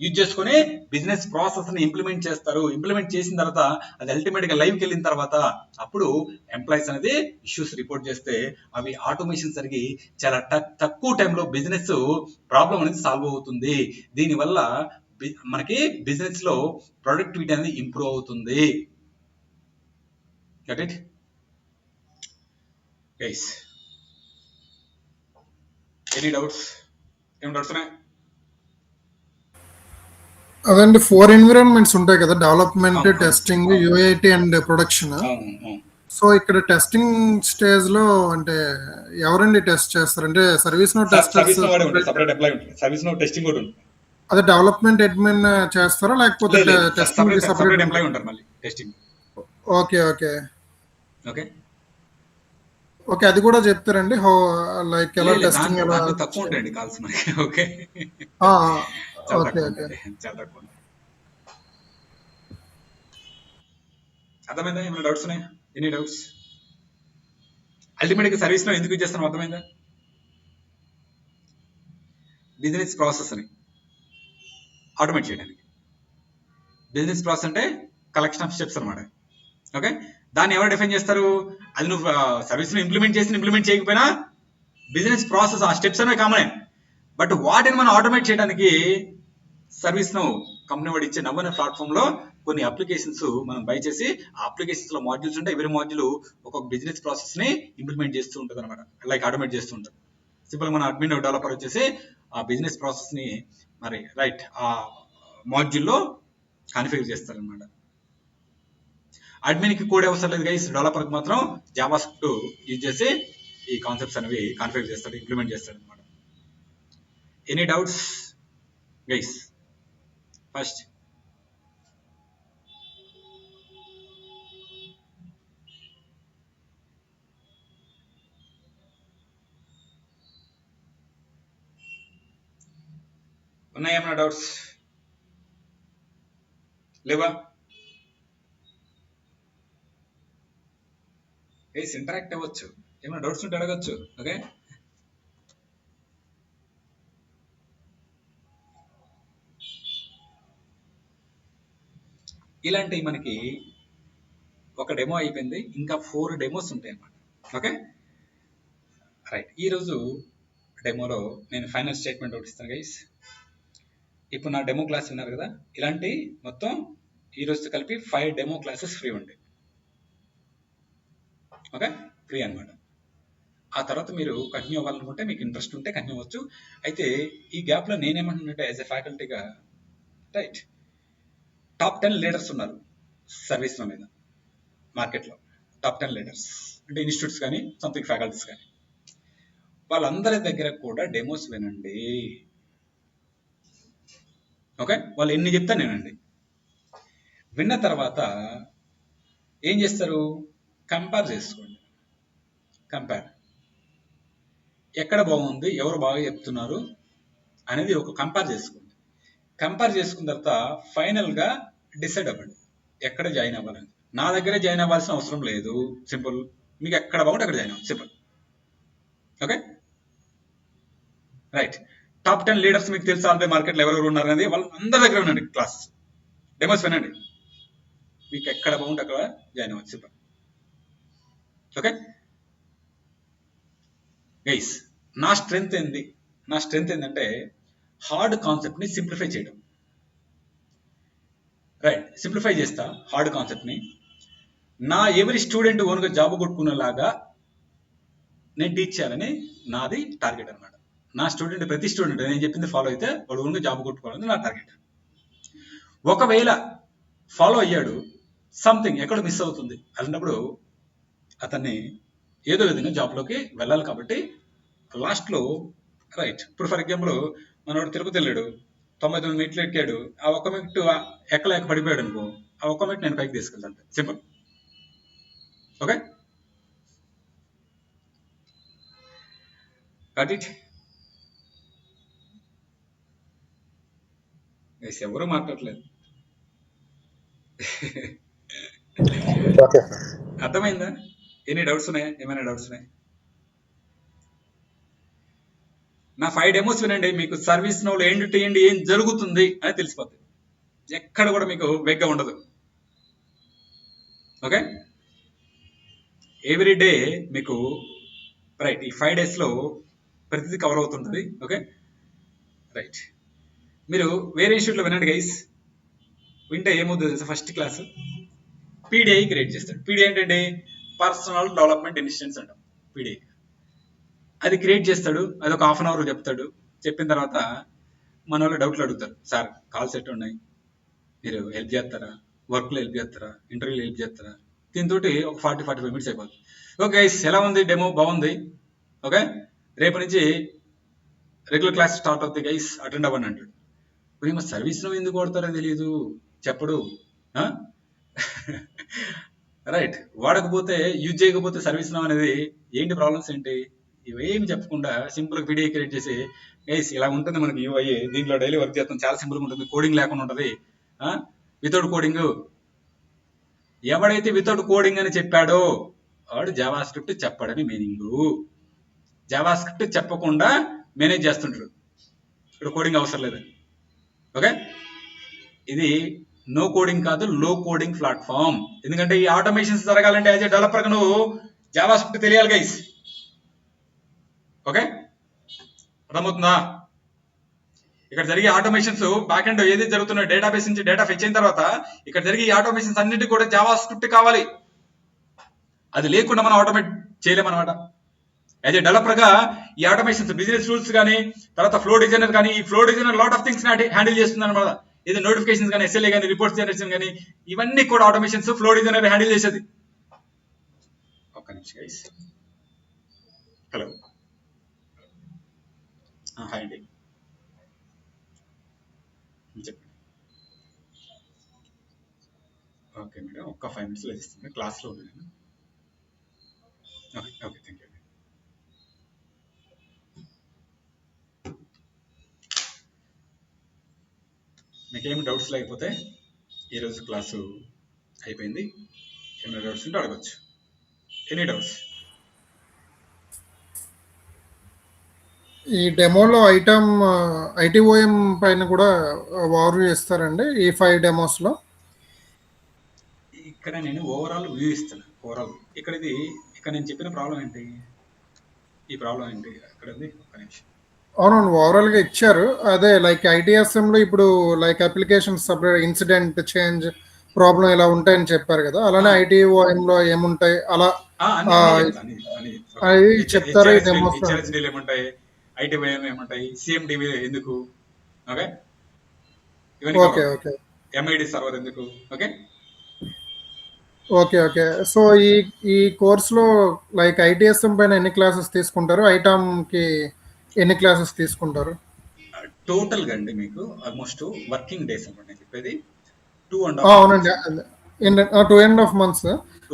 యూజ్ చేసుకుని బిజినెస్ ప్రాసెస్ ని ఇంప్లిమెంట్ చేస్తారు. ఇంప్లిమెంట్ చేసిన తర్వాత అది అల్టిమేట్ గా లైవ్ కి వెళ్ళిన తర్వాత అప్పుడు ఎంప్లాయీస్ అనేది ఇష్యూస్ రిపోర్ట్ చేస్తే అవి ఆటోమేషన్ జరిగి చాలా తక్కువ టైంలో బిజినెస్ ప్రాబ్లం అనేది సాల్వ్ అవుతుంది. దీనివల్ల మనకి బిజినెస్ లో ప్రొడక్టివిటీ అనేది ఇంప్రూవ్ అవుతుంది. Got it? Guys, any doubts? ఏం డౌట్స్ ఉన్నాయి? అదండి 4 ఎన్విరాన్మెంట్స్ ఉంటాయి కదా, development, testing, UAT and production. So ఇక్కడ టెస్టింగ్ స్టేజ్ లో అంటే ఎవరండి టెస్ట్ చేస్తారు? అంటే ServiceNow testers, separate employee ఉంటుంది. సర్వీస్ నో టెస్టింగ్ కూడా ఉంటుంది. అదే డెవలప్మెంట్ అడ్మిన్ చేస్తారా లేకపోతే టెస్టింగ్ సెపరేట్ ఎంప్లాయీ ఉంటారు మళ్ళీ testing. Okay okay okay okay, అది కూడా చెప్తారండి. హౌ లైక్ ఎలా టెస్టింగ్ ఎలా తక్కువ ఉంటాయండి కాల్స్ మనకి. ఓకే చాలా ఓకే తక్కువ ఓకే ఉంటాయి, చాలా తక్కువ ఉంటాయి. అర్థమైందా? ఏమైనా డౌట్స్ ఉన్నాయా? Any doubts? అల్టిమేట్గా సర్వీస్లో ఎందుకు యూజ్ చేస్తాం అర్థమైందా? బిజినెస్ ప్రాసెస్ అని ఆటోమేట్ చేయడానికి. బిజినెస్ ప్రాసెస్ అంటే కలెక్షన్ ఆఫ్ స్టెప్స్ అనమాట. ఓకే, దాన్ని ఎవరు డిఫైన్ చేస్తారు? అది నువ్వు సర్వీస్ని ఇంప్లిమెంట్ చేయకపోయినా బిజినెస్ ప్రాసెస్ ఆ స్టెప్స్ అనేవి కామనే. బట్ వాటిని మనం ఆటోమేట్ చేయడానికి సర్వీస్ ను కంపెనీ వాడు ఇచ్చే నవ్వు అనే ప్లాట్ఫామ్ లో కొన్ని అప్లికేషన్స్ మనం బై చేసి, ఆ అప్లికేషన్స్ లో మాడ్యూల్స్ ఉంటాయి. ఎవరి మాడ్యూల్ ఒక్కొక్క బిజినెస్ ప్రాసెస్ ని ఇంప్లిమెంట్ చేస్తూ ఉంటుంది అనమాట, లైక్ ఆటోమేట్ చేస్తూ ఉంటుంది. సింపుల్ మన అడ్మిన్ డెవలపర్ వచ్చేసి ఆ బిజినెస్ ప్రాసెస్ ని మరి రైట్ ఆ మాడ్యూల్ లో కాన్ఫిగర్ చేస్తారు అనమాట. అడ్మిన్ కి కోడ్ అవసరం లేదు గైస్, డెవలపర్ కి మాత్రం జావా స్క్రిప్ట్ యూజ్ చేసి ఈ కాన్సెప్ట్స్ అనేవి కాన్ఫిగర్ చేస్తాడు, ఇంప్లిమెంట్ చేస్తాడు అనమాట. Any doubts guys? ఫస్ట్ ఉన్నాయేమన్నా డౌట్స్? లేవా? గైస్ ఇంటరాక్ట్ అవ్వచ్చు, ఏమైనా డౌట్స్ ఉంటే అడగచ్చు. ఓకే, ఇలాంటి మనకి ఒక డెమో అయిపోయింది, ఇంకా 4 డెమోస్ ఉంటాయి అన్నమాట. ఓకే రైట్, ఈరోజు డెమోలో నేను ఫైనల్ స్టేట్మెంట్ ఒకటి ఇస్తాను గైస్. ఇప్పుడు నా డెమో క్లాస్ విన్నారు కదా, ఇలాంటి మొత్తం ఈ రోజుతో కలిపి 5 డెమో క్లాసెస్ ఫ్రీ ఉంటాయి. ఓకే, ఫ్రీ అనమాట. ఆ తర్వాత మీరు కంటిన్యూ అవ్వాలనుకుంటే, మీకు ఇంట్రెస్ట్ ఉంటే కంటిన్యూ అవ్వచ్చు. అయితే ఈ గ్యాప్లో నేనేమంటున్నట్టే యాజ్ ఎ ఫ్యాకల్టీగా, రైట్, టాప్ 10 లీడర్స్ ఉన్నారు సర్వీస్ మీద మార్కెట్లో. టాప్ 10 లీడర్స్ అంటే ఇన్స్టిట్యూట్స్ కానీ సంథింగ్ ఫ్యాకల్టీస్ కానీ, వాళ్ళందరి దగ్గర కూడా డెమోస్ వినండి. ఓకే, వాళ్ళు ఎన్ని చెప్తా నేనండి. విన్న తర్వాత ఏం చేస్తారు? కంపేర్ చేసుకోండి. కంపేర్, ఎక్కడ బాగుంది, ఎవరు బాగా చెప్తున్నారు అనేది ఒక కంపేర్ చేసుకోండి. కంపేర్ చేసుకున్న తర్వాత ఫైనల్గా డిసైడ్ అవ్వండి ఎక్కడ జాయిన్ అవ్వాలని. నా దగ్గరే జాయిన్ అవ్వాల్సిన అవసరం లేదు, సింపుల్. మీకు ఎక్కడ బాగుంటే అక్కడ జాయిన్ అవ్వండి, simple. Okay right, top 10 leaders మీకు తెలుసు ఆల్రెడీ మార్కెట్లో ఎవరెవరు ఉన్నారు అనేది, వాళ్ళు అందరి దగ్గర ఉండండి. క్లాస్ డెమోస్ వినండి, మీకు ఎక్కడ బాగుంటే అక్కడ జాయిన్ అవ్వచ్చు, సింపుల్. ఓకే గైస్, నా స్ట్రెంగ్త్ ఏంటంటే హార్డ్ కాన్సెప్ట్ని సింప్లిఫై చేయడం. రైట్, సింప్లిఫై చేస్తా హార్డ్ కాన్సెప్ట్ని. నా ఎవరి స్టూడెంట్ ఓన్గా జాబ్ కొట్టుకునేలాగా నేను టీచ్ చేయాలని నాది టార్గెట్ అనమాట. నా స్టూడెంట్, ప్రతి స్టూడెంట్ నేను చెప్పింది ఫాలో అయితే వాడు ఓన్గా జాబ్ కొట్టుకోవాలని నా టార్గెట్. ఒకవేళ ఫాలో అయ్యాడు, సంథింగ్ ఎక్కడ మిస్ అవుతుంది అన్నప్పుడు అతన్ని ఏదో విధంగా జాబ్లోకి వెళ్ళాలి. కాబట్టి లాస్ట్లో రైట్, ఇప్పుడు ఫర్ ఎగ్జాంపుల్ మనోడు తిరుపతి వెళ్ళాడు, 99 మెట్లు ఎక్కాడు, ఆ ఒక్క మెట్టు ఎక్కలేక పడిపోయాడు అనుకో, ఆ ఒక్క మెట్టు నేను పైకి తీసుకెళ్తాను, సింపుల్. Okay got it? ఎవరు మాట్లాడలేదు. ఓకే అర్థమైందా? ఎనీ డౌట్స్ ఉన్నాయా? ఏమైనా డౌట్స్ ఉన్నాయా? నా 5 డెమోస్ వినండి, మీకు సర్వీస్ నోలో ఎండ్ టు ఎండ్ ఏం జరుగుతుంది అని తెలిసిపోతుంది. ఎక్కడ కూడా మీకు వేగ్గా ఉండదు. ఓకే, ఎవ్రీ డే మీకు రైట్ ఈ 5 డేస్లో ప్రతిదీ కవర్ అవుతుంటుంది. ఓకే రైట్, మీరు వేరే ఇన్స్టిట్యూట్లో వినండి గైస్. వింటే ఏమవుతుంది తెలుసా? ఫస్ట్ క్లాస్ పీడిఐ క్రియేట్ చేస్తాడు. పీడిఐ ఏంటంటే పర్సనల్ డెవలప్మెంట్ ఇన్స్టిట్యూట్స్ అంటాం, పీడిఐ. అది క్రియేట్ చేస్తాడు, అది ఒక 1/2 అవర్ చెప్తాడు. చెప్పిన తర్వాత మన వాళ్ళు డౌట్లు అడుగుతారు, సార్ కాల్స్ ఎట్టు ఉన్నాయి, మీరు హెల్ప్ చేస్తారా, వర్క్లో హెల్ప్ చేస్తారా, ఇంటర్వ్యూలో హెల్ప్ చేస్తారా? దీంతో ఒక 40-45 మినిట్స్ అయిపోతుంది. ఓకే గైస్, ఎలా ఉంది డెమో? బాగుంది. ఓకే, రేపు నుంచి రెగ్యులర్ క్లాస్ స్టార్ట్ అవుతాయి గైస్, అటెండ్ అవ్వండి అంటాడు. మేము సర్వీస్లో ఎందుకు కొడతారో తెలియదు, చెప్పడు. రైట్, వాడకపోతే యూజ్ చేయకపోతే సర్వీస్ నో అనేది ఏంటి ప్రాబ్లమ్స్ ఏంటి? ఇవేమి చెప్పకుండా సింపుల్ వీడియో క్రియేట్ చేసి గైస్ ఇలా ఉంటుంది మనకి యూఐ, దీంట్లో డైలీ వర్క్ చేస్తాం, చాలా సింపుల్గా ఉంటుంది, కోడింగ్ లేకుండా ఉంటుంది, వితౌట్ కోడింగ్. ఎవడైతే వితౌట్ కోడింగ్ అని చెప్పాడో వాడు జావా స్క్రిప్ట్ చెప్పడని మీనింగ్. జావా స్క్రిప్ట్ చెప్పకుండా మేనేజ్ చేస్తుంటాడు, ఇక్కడ కోడింగ్ అవసరం లేదు. ఓకే, ఇది నో కోడింగ్ కాదు, లో కోడింగ్ ప్లాట్ఫామ్. ఎందుకంటే ఈ ఆటోమేషన్స్ జరగాలంటే యాజ్ ఏ డెవలపర్గా నువ్వు జావా స్క్రిప్ట్ తెలియాలి గైస్. ఓకే, అర్థమవుతుందా? ఇక్కడ జరిగే ఆటోమేషన్స్ బ్యాక్ ఎండ్ ఏదైతే జరుగుతున్న డేటాబేస్ నుంచి డేటా ఫెచ్ అయిన తర్వాత ఇక్కడ జరిగే ఈ ఆటోమేషన్స్ అన్నిటికీ కూడా జావా స్క్రిప్ట్ కావాలి. అది లేకుండా మనం ఆటోమేట్ చేయలేమన్నమాట. యాజ్ ఏ డెవలపర్ గా ఈ ఆటోమేషన్స్, బిజినెస్ రూల్స్ కానీ, తర్వాత ఫ్లో డిజైనర్ కానీ, ఈ flow designer lot of things handle చేస్తుంది అనమాట. ఇది నోటిఫికేషన్స్ కానీ, ఎస్ఎల్ఏ కానీ, రిపోర్ట్స్ జనరేషన్ కానీ, ఇవన్నీ కూడా ఆటోమేషన్స్ ఫ్లో డిజైనర్ హ్యాండిల్ చేసేది. ఒక్క నిమిషం గైస్. హలో, హాయ్ అండి, చెప్పండి. ఓకే మేడం, ఒక్క 5 minutes ఇస్తాను, క్లాస్లో ఉన్నాను. Okay okay, thank you. మీకేమి డౌట్స్ లేకపోతే ఈరోజు క్లాసు అయిపోయింది. ఏమైనా డౌట్స్ ఉంటే అడగచ్చు. Any doubts? ఈ డెమోలో ఐటమ్ ఐటీఓఎం పైన కూడా వారు ఇస్తారండి ఈ 5 డెమోస్లో. ఇక్కడ నేను ఓవరాల్ వ్యూ ఇస్తాను. ఓవరాల్ ఇక్కడ నేను చెప్పిన ప్రాబ్లం ఏంటి, ఈ ప్రాబ్లం ఏంటి అక్కడ ఉంది. ఒక్క నిమిషం. అవునండి, ఓవరాల్గా ఇచ్చారు. అదే లైక్ ఐటీఎస్ఎంలో ఇప్పుడు like application separate incident change problem ఇలా ఉంటాయని చెప్పారు కదా, అలానే ఐటీఓఎంలో ఏముంటాయి అలా అది చెప్తారు ఈ డెమోస్. ఏముంటాయి, ఐటీఓఎం ఏముంటాయి, సిఎండిబి ఎందుకు, okay, okay okay, MID server ఎందుకు, ఓకే ఓకే ఓకే. సో ఈ కోర్సులో లైక్ ఐటీఎస్ఎం పైన ఎన్ని క్లాసెస్ తీసుకుంటారు, ఐటమ్కి ఎన్ని క్లాసెస్ తీసుకుంటారు? టోటల్ గా అండి మీకు ఆల్మోస్ట్ వర్కింగ్ డేస్ అనమాట నేను చెప్పేది. 2.5 అవునండి, 2.5 months.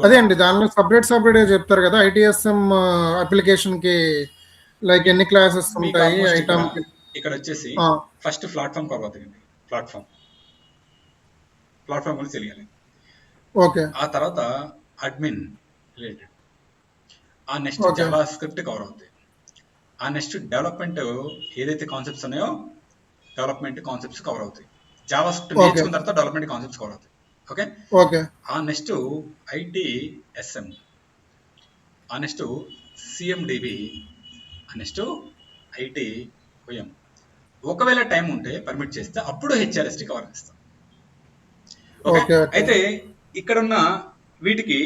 అదే అండి, దానిలో సపరేట్ చెప్తారు కదా ఐటీఎస్ఎం అప్లికేషన్ కి లైక్ ఎన్ని క్లాసెస్ ఉంటాయి ఐటమ్. ఇక్కడ వచ్చేసి ఫస్ట్ ప్లాట్ఫామ్ కవర్ అవుతుంది. ప్లాట్ఫామ్ గురించి తెలియాలి. ఓకే, ఆ తర్వాత అడ్మిన్ రిలేటెడ్, ఆ నెక్స్ట్ జావా స్క్రిప్ట్ కవర్ అవుతుంది, ఆ నెక్స్ట్ డెవలప్మెంట్ ఏదైతే కాన్సెప్ట్స్ ఉన్నాయో డెవలప్మెంట్ కాన్సెప్ట్స్ కవర్ అవుతాయి. జావా స్క్రిప్ట్ నేర్చుకున్న తర్వాత డెవలప్మెంట్ కాన్సెప్ట్స్ కవర్ అవుతాయి. ఓకే ఓకే, ఆ నెక్స్ట్ ఐటీఎస్ఎం, ఆ నెక్స్ట్ సిఎండిబి, ఆ నెక్స్ట్ ఐటీఓఎం. ఒకవేళ టైం ఉంటే పర్మిట్ చేస్తే అప్పుడు హెచ్ఆర్ఎస్టీ కవర్ చేస్తాం. ఓకే, అయితే ఇక్కడ ఉన్న వీటికి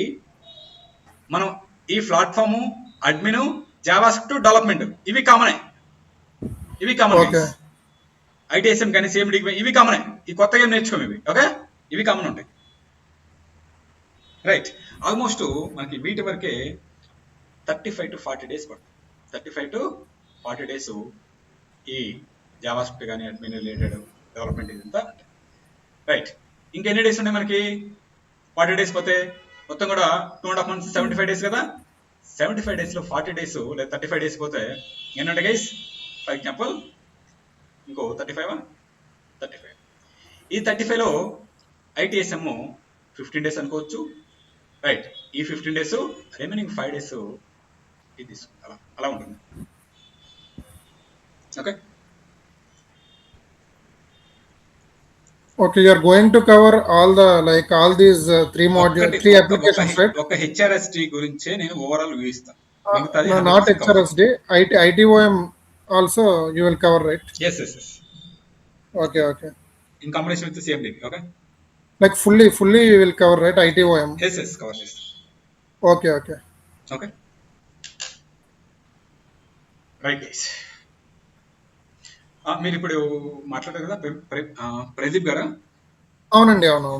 మనం ఈ platform, admin, Java script, development ఇవి కామనే. ఐటీఎస్ఎం కానీ సిఎండి ఇవి కామనే. ఈ కొత్తగా ఏం నేర్చుకోము ఇవి. ఓకే, ఇవి కామన్ ఉంటాయి. రైట్, ఆల్మోస్ట్ మనకి వీటి వరకే 35 to 40 days పడుతుంది. 35 to 40 days ఈ జావా స్క్రిప్ట్ కానీ అడ్మిన్ రిలేటెడ్ డెవలప్మెంట్ ఇదంతా. రైట్, ఇంకెన్ని డేస్ ఉన్నాయి మనకి? 40 days పోతే మొత్తం కూడా 2.5 months, 75 days కదా. 75 days లో 40 days లేదా 35 days పోతే ఏంటంటే గైస్, ఫర్ ఎగ్జాంపుల్ ఇంకో 35. ఈ 35లో ఐటీఎస్ఎం 15 days అనుకోవచ్చు. రైట్, ఈ 15 days, రిమైనింగ్ 5 days ఇది అలా ఉంటుంది. Okay okay, you are going to cover all these 3 modules, 3 applications, right? ఒక హెచ్ఆర్ఎస్డి గురించే నేను ఓవరాల్ వ్యూ ఇస్తాను. No, not HRSD, ITOM also you will cover, right? Yes. Okay. In combination with the CMDB, okay? Like fully you will cover, right? ITOM. Yes, cover this. Okay. Right, guys. మీరు ఇప్పుడు మాట్లాడారు కదా ప్రదీప్ గారా? అవునండి, అవును.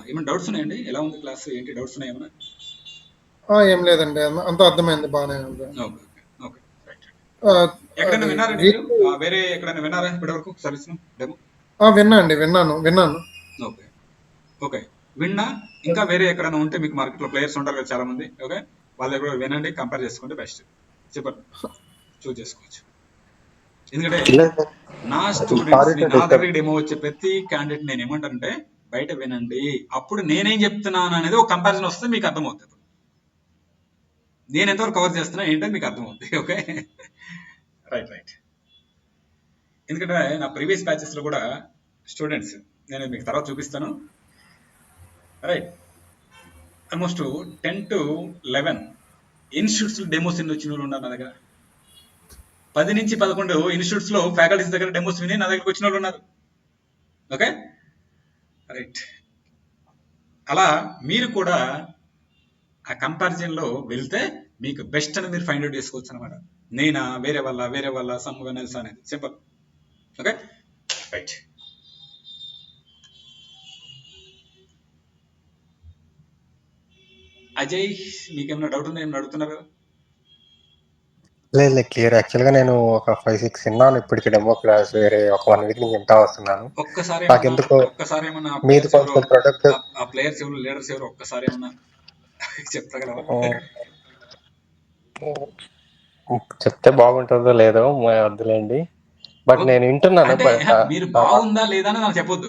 ఏమైనా డౌట్స్ ఉన్నాయండి? ఎలా ఉంది క్లాస్, ఏంటి డౌట్స్ ఉన్నాయి ఏమైనా? ఏం లేదండి, అంత అర్థమైంది, బాగానే ఉంది. Okay right. ఎక్కడైనా విన్నారా మీరు? వేరే ఎక్కడైనా విన్నారా ఇప్పటివరకు సర్వీస్ డెమో? విన్నాను. ఓకే, విన్నా. ఇంకా వేరే ఎక్కడైనా ఉంటే మీకు మార్కెట్లో ప్లేయర్స్ ఉంటారు కదా చాలా మంది, ఓకే, వాళ్ళ దగ్గర వినండి, కంపేర్ చేసుకోండి, బెస్ట్. చెప్పండి. చూస్ చేసుకోవచ్చు. ఎందుకంటే లేదు నా సారీ స్టూడెంట్స్ టు నా డిస్టర్బ్. దగ్గరికి డెమో వచ్చే ప్రతి క్యాండిడేట్ నేను ఏమంటానంటే బయట వినండి, అప్పుడు నేనేం చెప్తున్నాను అనేది ఒక కంపారిజన్ వస్తే మీకు అర్థమవుతుంది. నేను ఎంతవరకు కవర్ చేస్తున్నా ఏంటని మీకు అర్థమవుతుంది. Okay, right right. ఎందుకంటే నా ప్రీవియస్ బ్యాచెస్ లో కూడా స్టూడెంట్స్ నేను మీకు తర్వాత చూపిస్తాను. Right, almost 10 to 11 institutes demos వచ్చిన వాళ్ళు ఉన్నారు నా దగ్గర. 10 నుంచి 11 ఇన్స్టిట్యూట్స్ లో ఫ్యాకల్టీస్ దగ్గర డెమోస్ విని నా దగ్గరకు వచ్చిన వాళ్ళు ఉన్నారు. Okay, right. అలా మీరు కూడా ఆ కంపారిజన్ లో వెళ్తే మీకు బెస్ట్ అని మీరు ఫైండ్ అవుట్ చేసుకోవచ్చు అనమాట. నేనా, వేరే వాళ్ళ సమ్ వెనల్స్ అనేది సింపుల్. Okay, right. అజయ్, మీకేమైనా డౌట్ ఉందా? ఏమైనా అడుగుతున్నారు కదా? లేదు లేదు క్లియర్. యాక్చువల్గా నేను ఒక 5-6 విన్నాను ఇప్పటికి డెమో క్లాస్. వేరే ఒక 1 వీక్ నుంచి వింటా వస్తున్నాను. ఒక్కసారి నాకెందుకో ఏమన్నా మీది ప్లేయర్స్ ఎవరు, కొంచెం ప్రొడక్ట్ ఆ ప్లేయర్స్ ఎవరు, లీడర్స్ ఎవరు, ఒక్కసారి ఏమన్నా చెప్పగలవా? చెప్తే బాగుంటుందో లేదో వద్దులేండి. బట్ ఓకే, నేను వింటున్నాను. అంటే బట్ మీరు బాగుందా లేదా అని నాకు చెప్పొద్దు.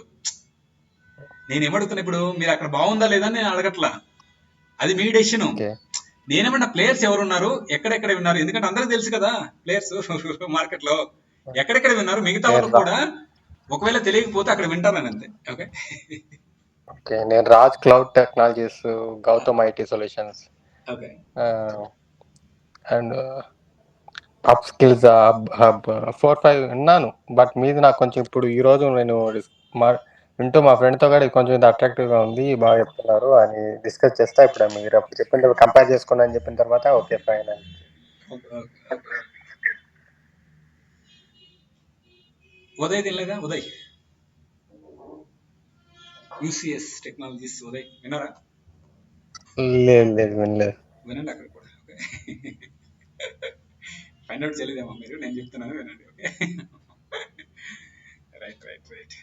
నేను ఏమడుగుతున్నా ఇప్పుడు, మీరు అక్కడ బాగుందా లేదా అని నేను అడగట్లా, అది మీ డెసిషన్. ఓకే నేనేమన్నా ప్లేయర్స్ ఎవరు ఉన్నారు, ఎక్కడెక్కడ విన్నారు, ఎందుకంటే అందరికీ తెలుసు కదా ప్లేయర్స్ మార్కెట్ లో ఎక్కడెక్కడ విన్నారు. మిగతా వాళ్ళు నేను కూడా ఒకవేళ తెలియకపోతే అక్కడ వింటారని అంతే. ఓకే, ఓకే నేను Raj cloud technologies, Gautam IT solutions okay, and up skills hub 4-5 విన్నాను. బట్ మీది నాకు కొంచెం ఇప్పుడు ఈ రోజు నేను వింటూ మా ఫ్రెండ్తో కూడా ఇది కొంచెం ఇది అట్రాక్టివ్గా ఉంది, బాగా చెప్తున్నారు అని డిస్కస్ చేస్తా. ఇప్పుడు మీరు అప్పుడు చెప్పిన కంపేర్ చేసుకోండి అని చెప్పిన తర్వాత ఓకే ఫైన్ అని. ఉదయ్ తినలేదా? ఉదయ్, యూసిఎస్ టెక్నాలజీస్ ఉదయ్ విన్నారా? లేదు లేదు వినలేదు. వినండి అక్కడ కూడా. ఓకే, ఫైండ్ అవుట్ చేయలేదేమో మీరు, నేను చెప్తున్నాను వినండి. Okay, right right right.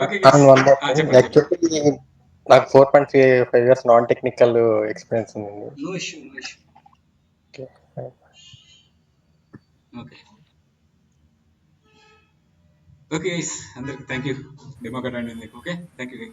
Okay, చెప్పండి. యాక్చువల్లీ నాకు 4.5 ఇయర్స్ నాన్ టెక్నికల్ ఎక్స్పీరియన్స్ ఉంది. No issue. Okay okay, okay, అందరికి థ్యాంక్ యూ. డెమో కట్టండి. Okay, thank you.